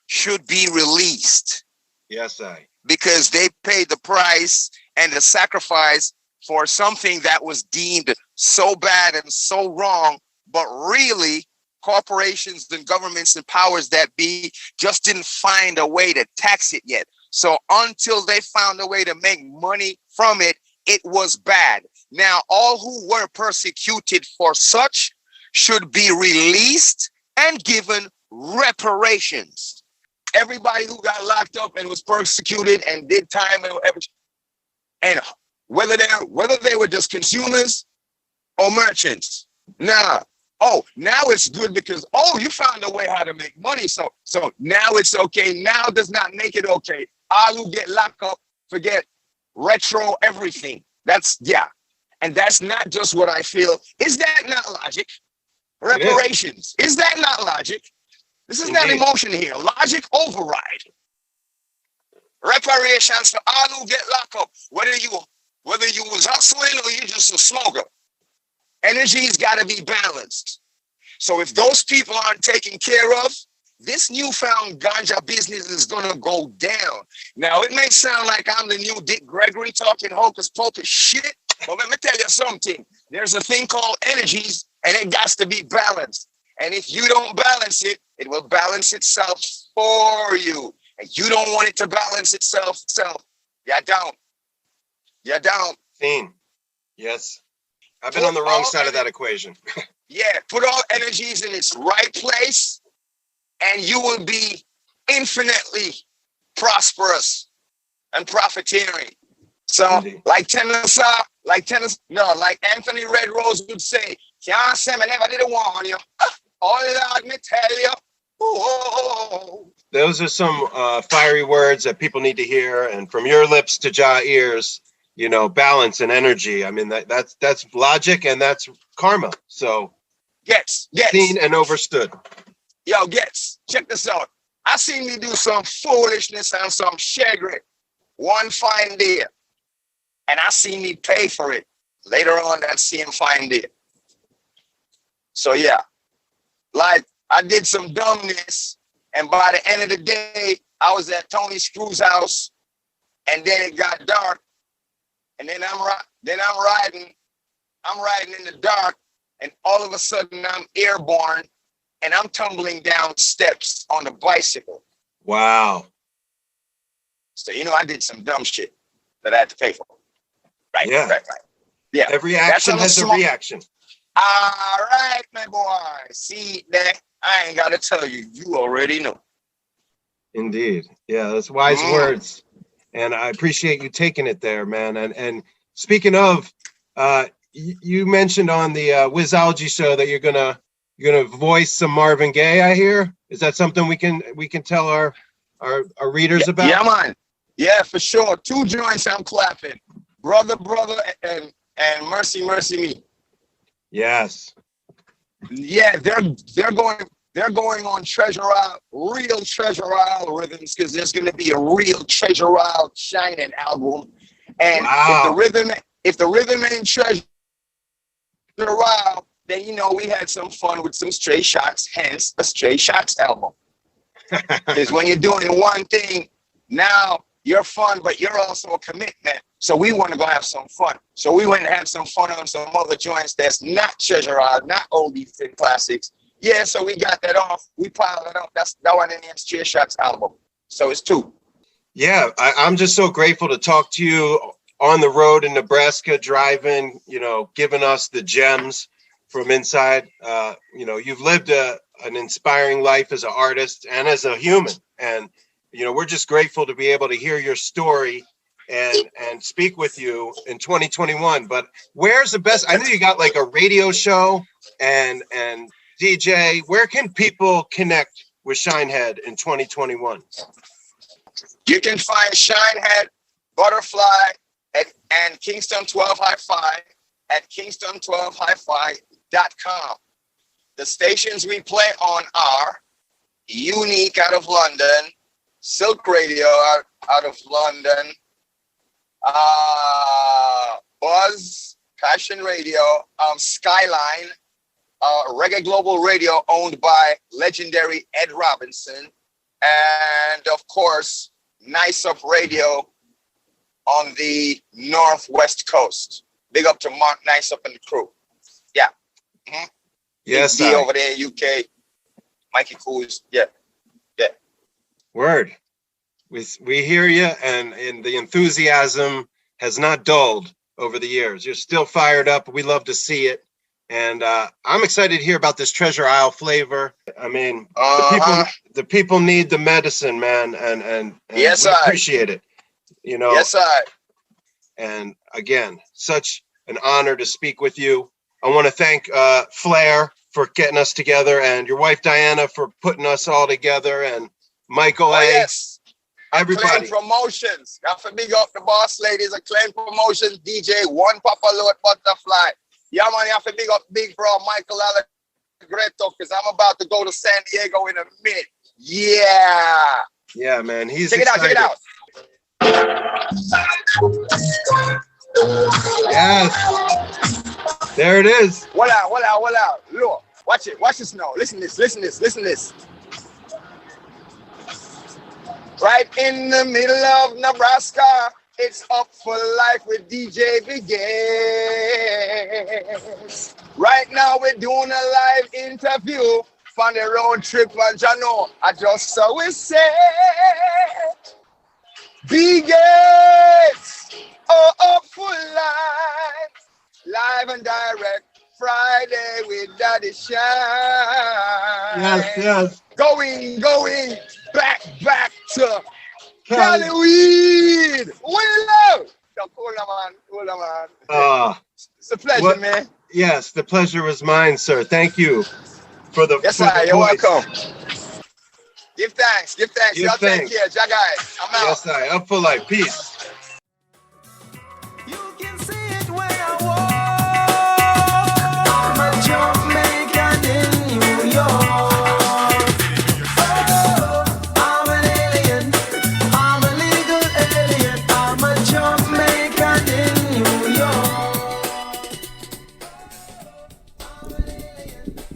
should be released. Yes, because they paid the price and the sacrifice for something that was deemed so bad and so wrong, but really corporations and governments and powers that be just didn't find a way to tax it yet. So until they found a way to make money from it, it was bad. Now, all who were persecuted for such should be released and given reparations. Everybody who got locked up and was persecuted and did time and whether they were just consumers or merchants. Now it's good because you found a way how to make money. So now it's okay. Now does not make it okay. All who get locked up forget retro everything. And that's not just what I feel. Is that not logic? Reparations. Is that not logic? This is not emotion here. Logic override. Reparations for all who get locked up, whether you was hustling or you just a smoker. Energy's got to be balanced. So if those people aren't taken care of, this newfound ganja business is going to go down. Now, it may sound like I'm the new Dick Gregory talking hocus pocus shit, but let me tell you something. There's a thing called energies, and it got to be balanced. And if you don't balance it, it will balance itself for you. And you don't want it to balance itself. You don't. Scene. Yes. I've been on the wrong side of that equation. Yeah, put all energies in its right place, and you will be infinitely prosperous and profiteering. So, like Anthony Red Rose would say, can't say I never did a warn you. Oh, Lord, me tell you. Oh. Those are some fiery words that people need to hear, and from your lips to jaw ears, you know, balance and energy. I mean, that's logic and that's karma. So Gets. Seen and overstood. Yo, check this out. I seen me do some foolishness and some shaggy one fine day, and I seen me pay for it later on that same fine day. So yeah, like I did some dumbness, and by the end of the day, I was at Tony Screw's house, and then it got dark, and then I'm riding in the dark, and all of a sudden I'm airborne, and I'm tumbling down steps on the bicycle. Wow. So I did some dumb shit that I had to pay for. Right. Yeah. Every action has a reaction. All right, my boy. See that? I ain't got to tell you. You already know. Indeed. Yeah, that's wise words. And I appreciate you taking it there, man. And speaking of, you mentioned on the Wizology show that you're gonna voice some Marvin Gaye, I hear. Is that something we can tell our readers about? Yeah, man. Yeah, for sure. 2 joints I'm clapping. Brother, and Mercy Me. Yes. Yeah, they're going on Treasure Isle, real Treasure Isle rhythms, because there's going to be a real Treasure Isle Shinehead album. And wow. if the rhythm ain't Treasure Isle, then we had some fun with some Stray Shots, hence a Stray Shots album. Because when you're doing one thing, now you're fun, but you're also a commitment. So we want to go have some fun. So we went and had some fun on some other joints that's not Treasure Isle, not oldies and classics. Yeah, so we got that off. We piled it up. That one in the Stray Shots album. So it's 2. Yeah, I'm just so grateful to talk to you on the road in Nebraska, driving, giving us the gems from inside. You've lived an inspiring life as an artist and as a human. And, we're just grateful to be able to hear your story and speak with you in 2021. But where's the best? I know you got like a radio show and DJ. Where can people connect with Shinehead in 2021? You can find Shinehead, Butterfly, and Kingston 12 Hi-Fi at kingston12hifi.com. The stations we play on are Unique out of London, Silk Radio out of London, Buzz, Passion Radio, Skyline, Reggae Global Radio owned by legendary Ed Robinson, and of course, Nice Up Radio on the Northwest Coast. Big up to Mark Nice Up and the crew. Yeah. Mm-hmm. Yes, D over there in UK. Mikey Coos. Yeah. Word. We hear you, and the enthusiasm has not dulled over the years. You're still fired up. We love to see it. And I'm excited to hear about this Treasure Isle flavor. I mean, the people need the medicine, man, and yes, we appreciate it. Yes, I. And again, such an honor to speak with you. I want to thank Flair for getting us together, and your wife Diana for putting us all together, and Michael A. Yes. Everybody. Acclaim Promotions. I have to big up the boss ladies. Acclaim Promotions, DJ One Papa Load Butterfly. Yeah, man, you have to big up big bro Michael Allegretto, because I'm about to go to San Diego in a minute. Yeah. Yeah, man. He's check excited. it out. Yes. There it is. Voila. Look, watch it. Watch this now. Listen this. Right in the middle of Nebraska, it's Up for Life with DJ Biggest. Right now we're doing a live interview from the road trip on Jano. I just saw it say, Biggest, Up for Life, live and direct, Friday with Daddy Shine. Yes. Going, back to Cali weed. Willow. Hold on, man. It's a pleasure, man. Yes, the pleasure was mine, sir. Thank you for the. Yes, sir. You're welcome. Give thanks. Y'all take care. Ja guys. I'm out. Yes, sir. Up for Life. Peace. You can see it when I walk. I'm a Jamaican in New York.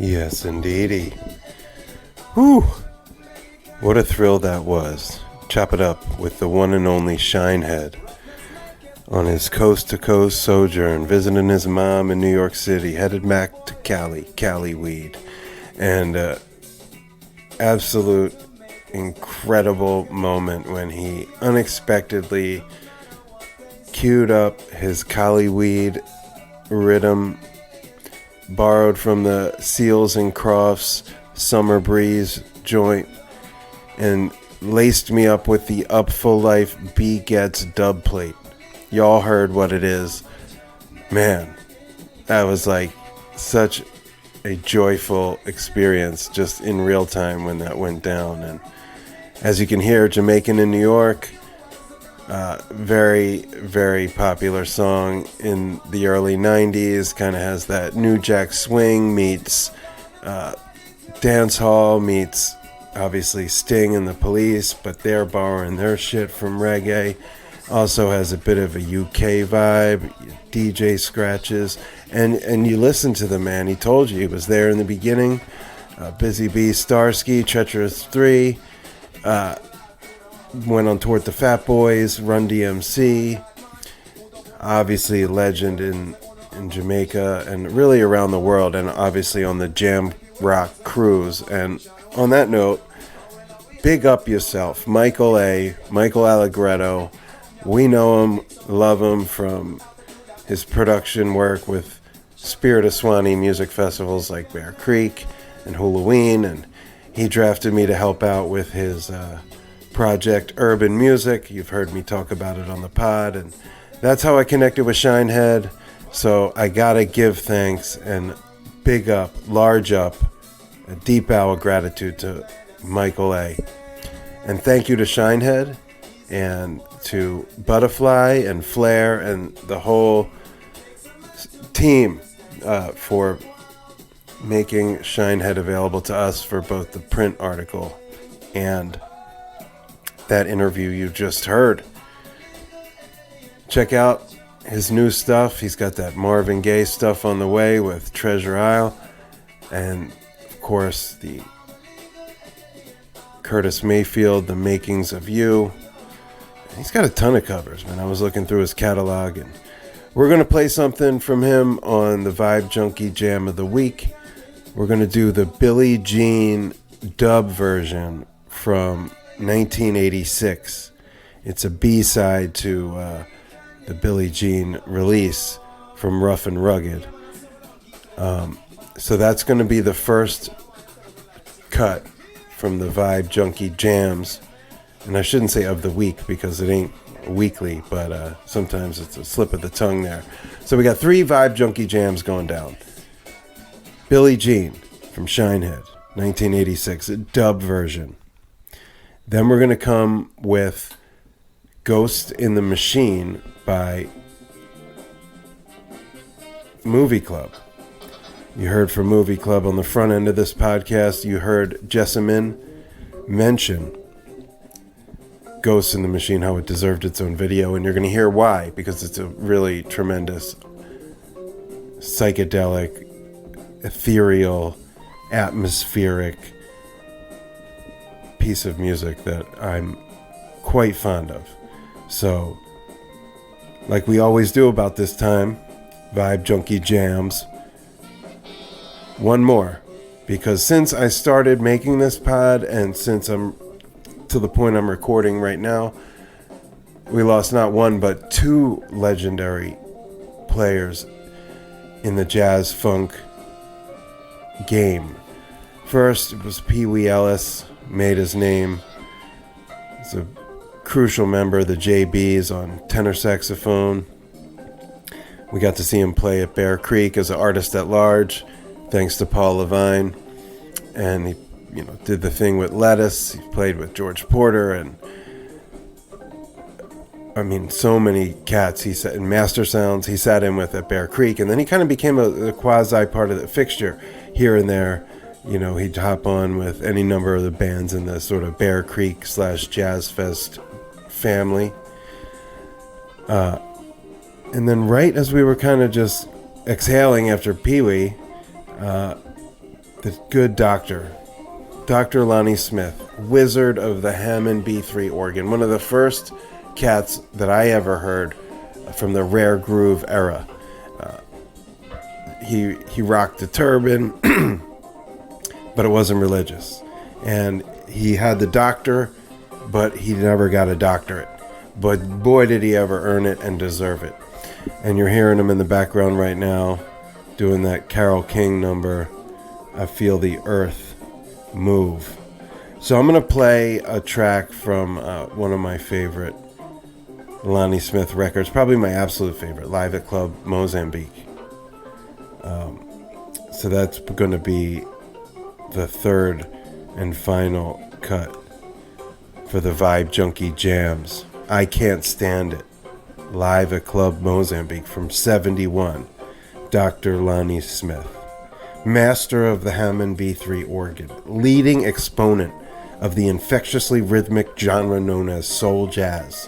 Yes, indeedy. Whew. What a thrill that was. Chop it up with the one and only Shinehead on his coast-to-coast sojourn, visiting his mom in New York City, headed back to Cali weed. And absolute incredible moment when he unexpectedly queued up his Cali weed rhythm, borrowed from the Seals and Crofts Summer Breeze joint, and laced me up with the Up Full Life B Gets dub plate. Y'all heard what it is. Man, that was like such a joyful experience just in real time when that went down. And as you can hear, Jamaican in New York, Very, very popular song in the early 90s. Kind of has that New Jack Swing meets dance hall meets obviously Sting and the Police, but they're borrowing their shit from reggae. Also has a bit of a UK vibe, DJ scratches, and you listen to the man. He told you he was there in the beginning. Busy Bee, Starsky, Treacherous 3, went on tour with the Fat Boys, Run DMC, obviously a legend in Jamaica and really around the world, and obviously on the Jam Rock cruise. And on that note, big up yourself, Michael Allegretto. We know him, love him from his production work with Spirit of Swanee music festivals like Bear Creek and Halloween, and he drafted me to help out with his project Urban Music. You've heard me talk about it on the pod, and that's how I connected with Shinehead. So I gotta give thanks and big up, large up, a deep bow of gratitude to Michael A. And thank you to Shinehead and to Butterfly and Flair and the whole team for making Shinehead available to us for both the print article and that interview you just heard. Check out his new stuff. He's got that Marvin Gaye stuff on the way with Treasure Isle, and of course the Curtis Mayfield, The Makings of You. He's got a ton of covers, man. I was looking through his catalog, and we're going to play something from him on the Vibe Junkie Jam of the Week. We're going to do the Billie Jean dub version from 1986. It's a B-side to the Billie Jean release from Rough and Rugged. So that's going to be the first cut from the Vibe Junkie Jams. And I shouldn't say of the week because it ain't weekly, but sometimes it's a slip of the tongue there. So we got 3 Vibe Junkie Jams going down. Billie Jean from Shinehead, 1986, a dub version. Then we're going to come with Ghost in the Machine by Movie Club. You heard from Movie Club on the front end of this podcast. You heard Jessamine mention Ghost in the Machine, how it deserved its own video, and you're going to hear why, because it's a really tremendous psychedelic, ethereal, atmospheric piece of music that I'm quite fond of. So, like we always do about this time, Vibe Junkie Jams. One more, because since I started making this pod and since I'm to the point I'm recording right now, we lost not one but 2 legendary players in the jazz funk game. First, it was Pee Wee Ellis, made his name. He's a crucial member of the JBs on tenor saxophone. We got to see him play at Bear Creek as an artist at large, thanks to Paul Levine. And he did the thing with Lettuce. He played with George Porter, and I mean, so many cats he sat in. Master Sounds he sat in with at Bear Creek, and then he kind of became a quasi part of the fixture here and there. He'd hop on with any number of the bands in the sort of Bear Creek / Jazz Fest family. And then right as we were kind of just exhaling after Pee Wee, the good Dr. Lonnie Smith, wizard of the Hammond B3 organ, one of the first cats that I ever heard from the rare groove era. He rocked the turban, but it wasn't religious. And he had the doctor, but he never got a doctorate. But boy, did he ever earn it and deserve it. And you're hearing him in the background right now doing that Carole King number, I Feel the Earth Move. So I'm going to play a track from one of my favorite Lonnie Smith records, probably my absolute favorite, Live at Club Mozambique. So that's going to be the third and final cut for the Vibe Junkie Jams. I Can't Stand It, live at Club Mozambique from 71, Dr. Lonnie Smith, master of the Hammond B3 organ, leading exponent of the infectiously rhythmic genre known as soul jazz.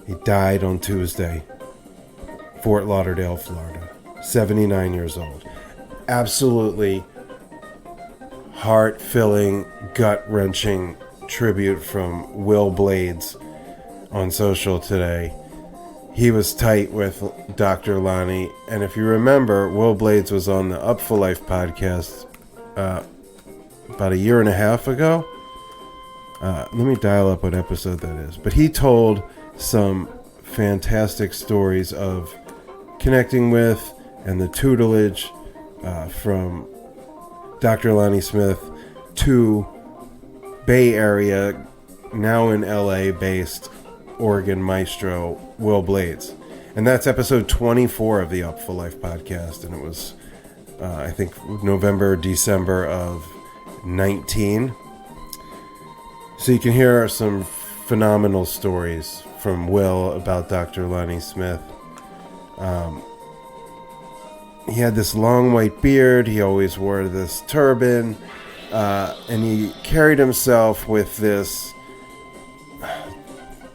He died on Tuesday, Fort Lauderdale, Florida, 79 years old. Absolutely heart-filling, gut-wrenching tribute from Will Blades on social today. He was tight with Dr. Lonnie, and if you remember, Will Blades was on the Up for Life podcast about a year and a half ago. Let me dial up what episode that is. But he told some fantastic stories of connecting with and the tutelage from Dr. Lonnie Smith to Bay Area, now in LA based organ maestro Will Blades. And that's episode 24 of the Up for Life podcast, and it was I think November, December of 19. So you can hear some phenomenal stories from Will about Dr. Lonnie Smith. He had this long white beard. He always wore this turban. And he carried himself with this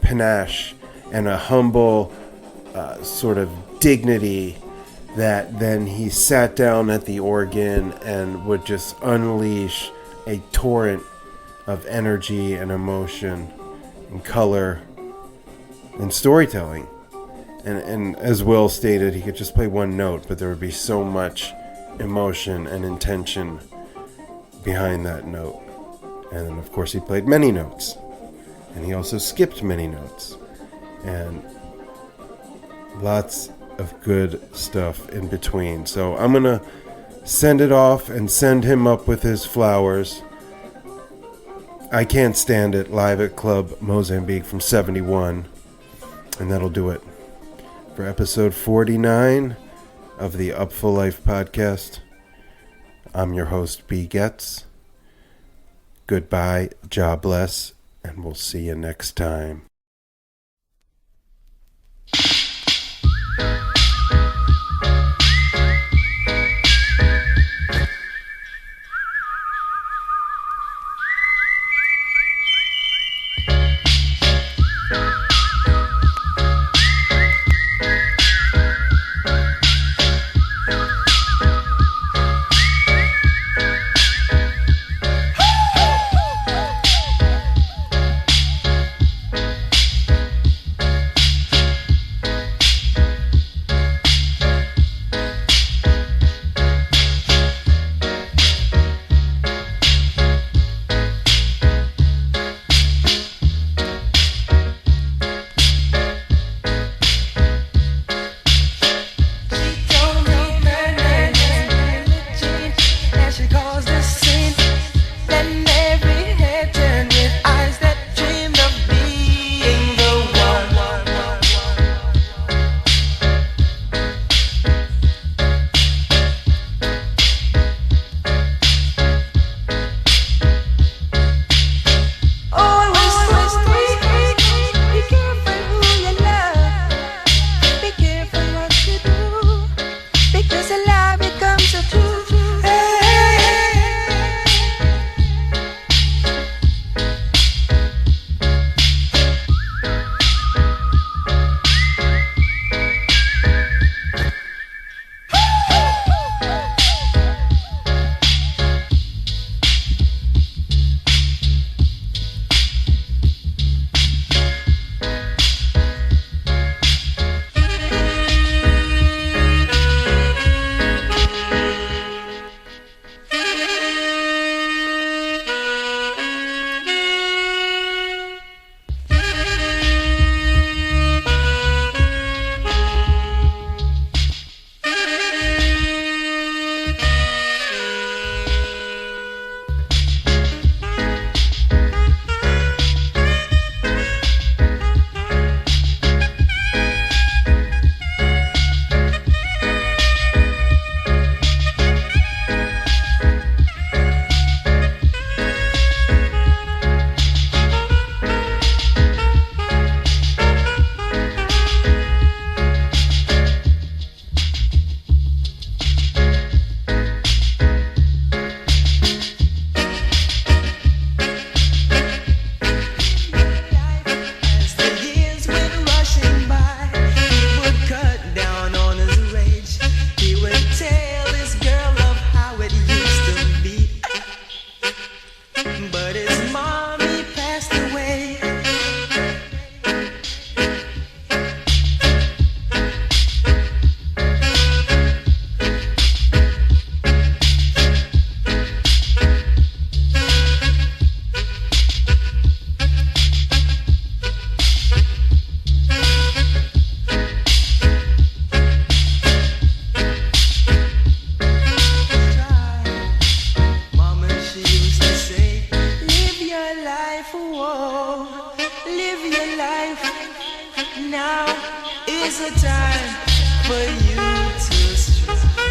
panache and a humble sort of dignity that then he sat down at the organ and would just unleash a torrent of energy and emotion and color and storytelling. And as Will stated, he could just play one note, but there would be so much emotion and intention behind that note. And then, of course, he played many notes. And he also skipped many notes. And lots of good stuff in between. So I'm going to send it off and send him up with his flowers. I Can't Stand It, live at Club Mozambique from 71. And that'll do it for episode 49 of the Up for Life podcast. I'm your host, B. Getz. Goodbye, God bless, and we'll see you next time. Now is the time for you to strive.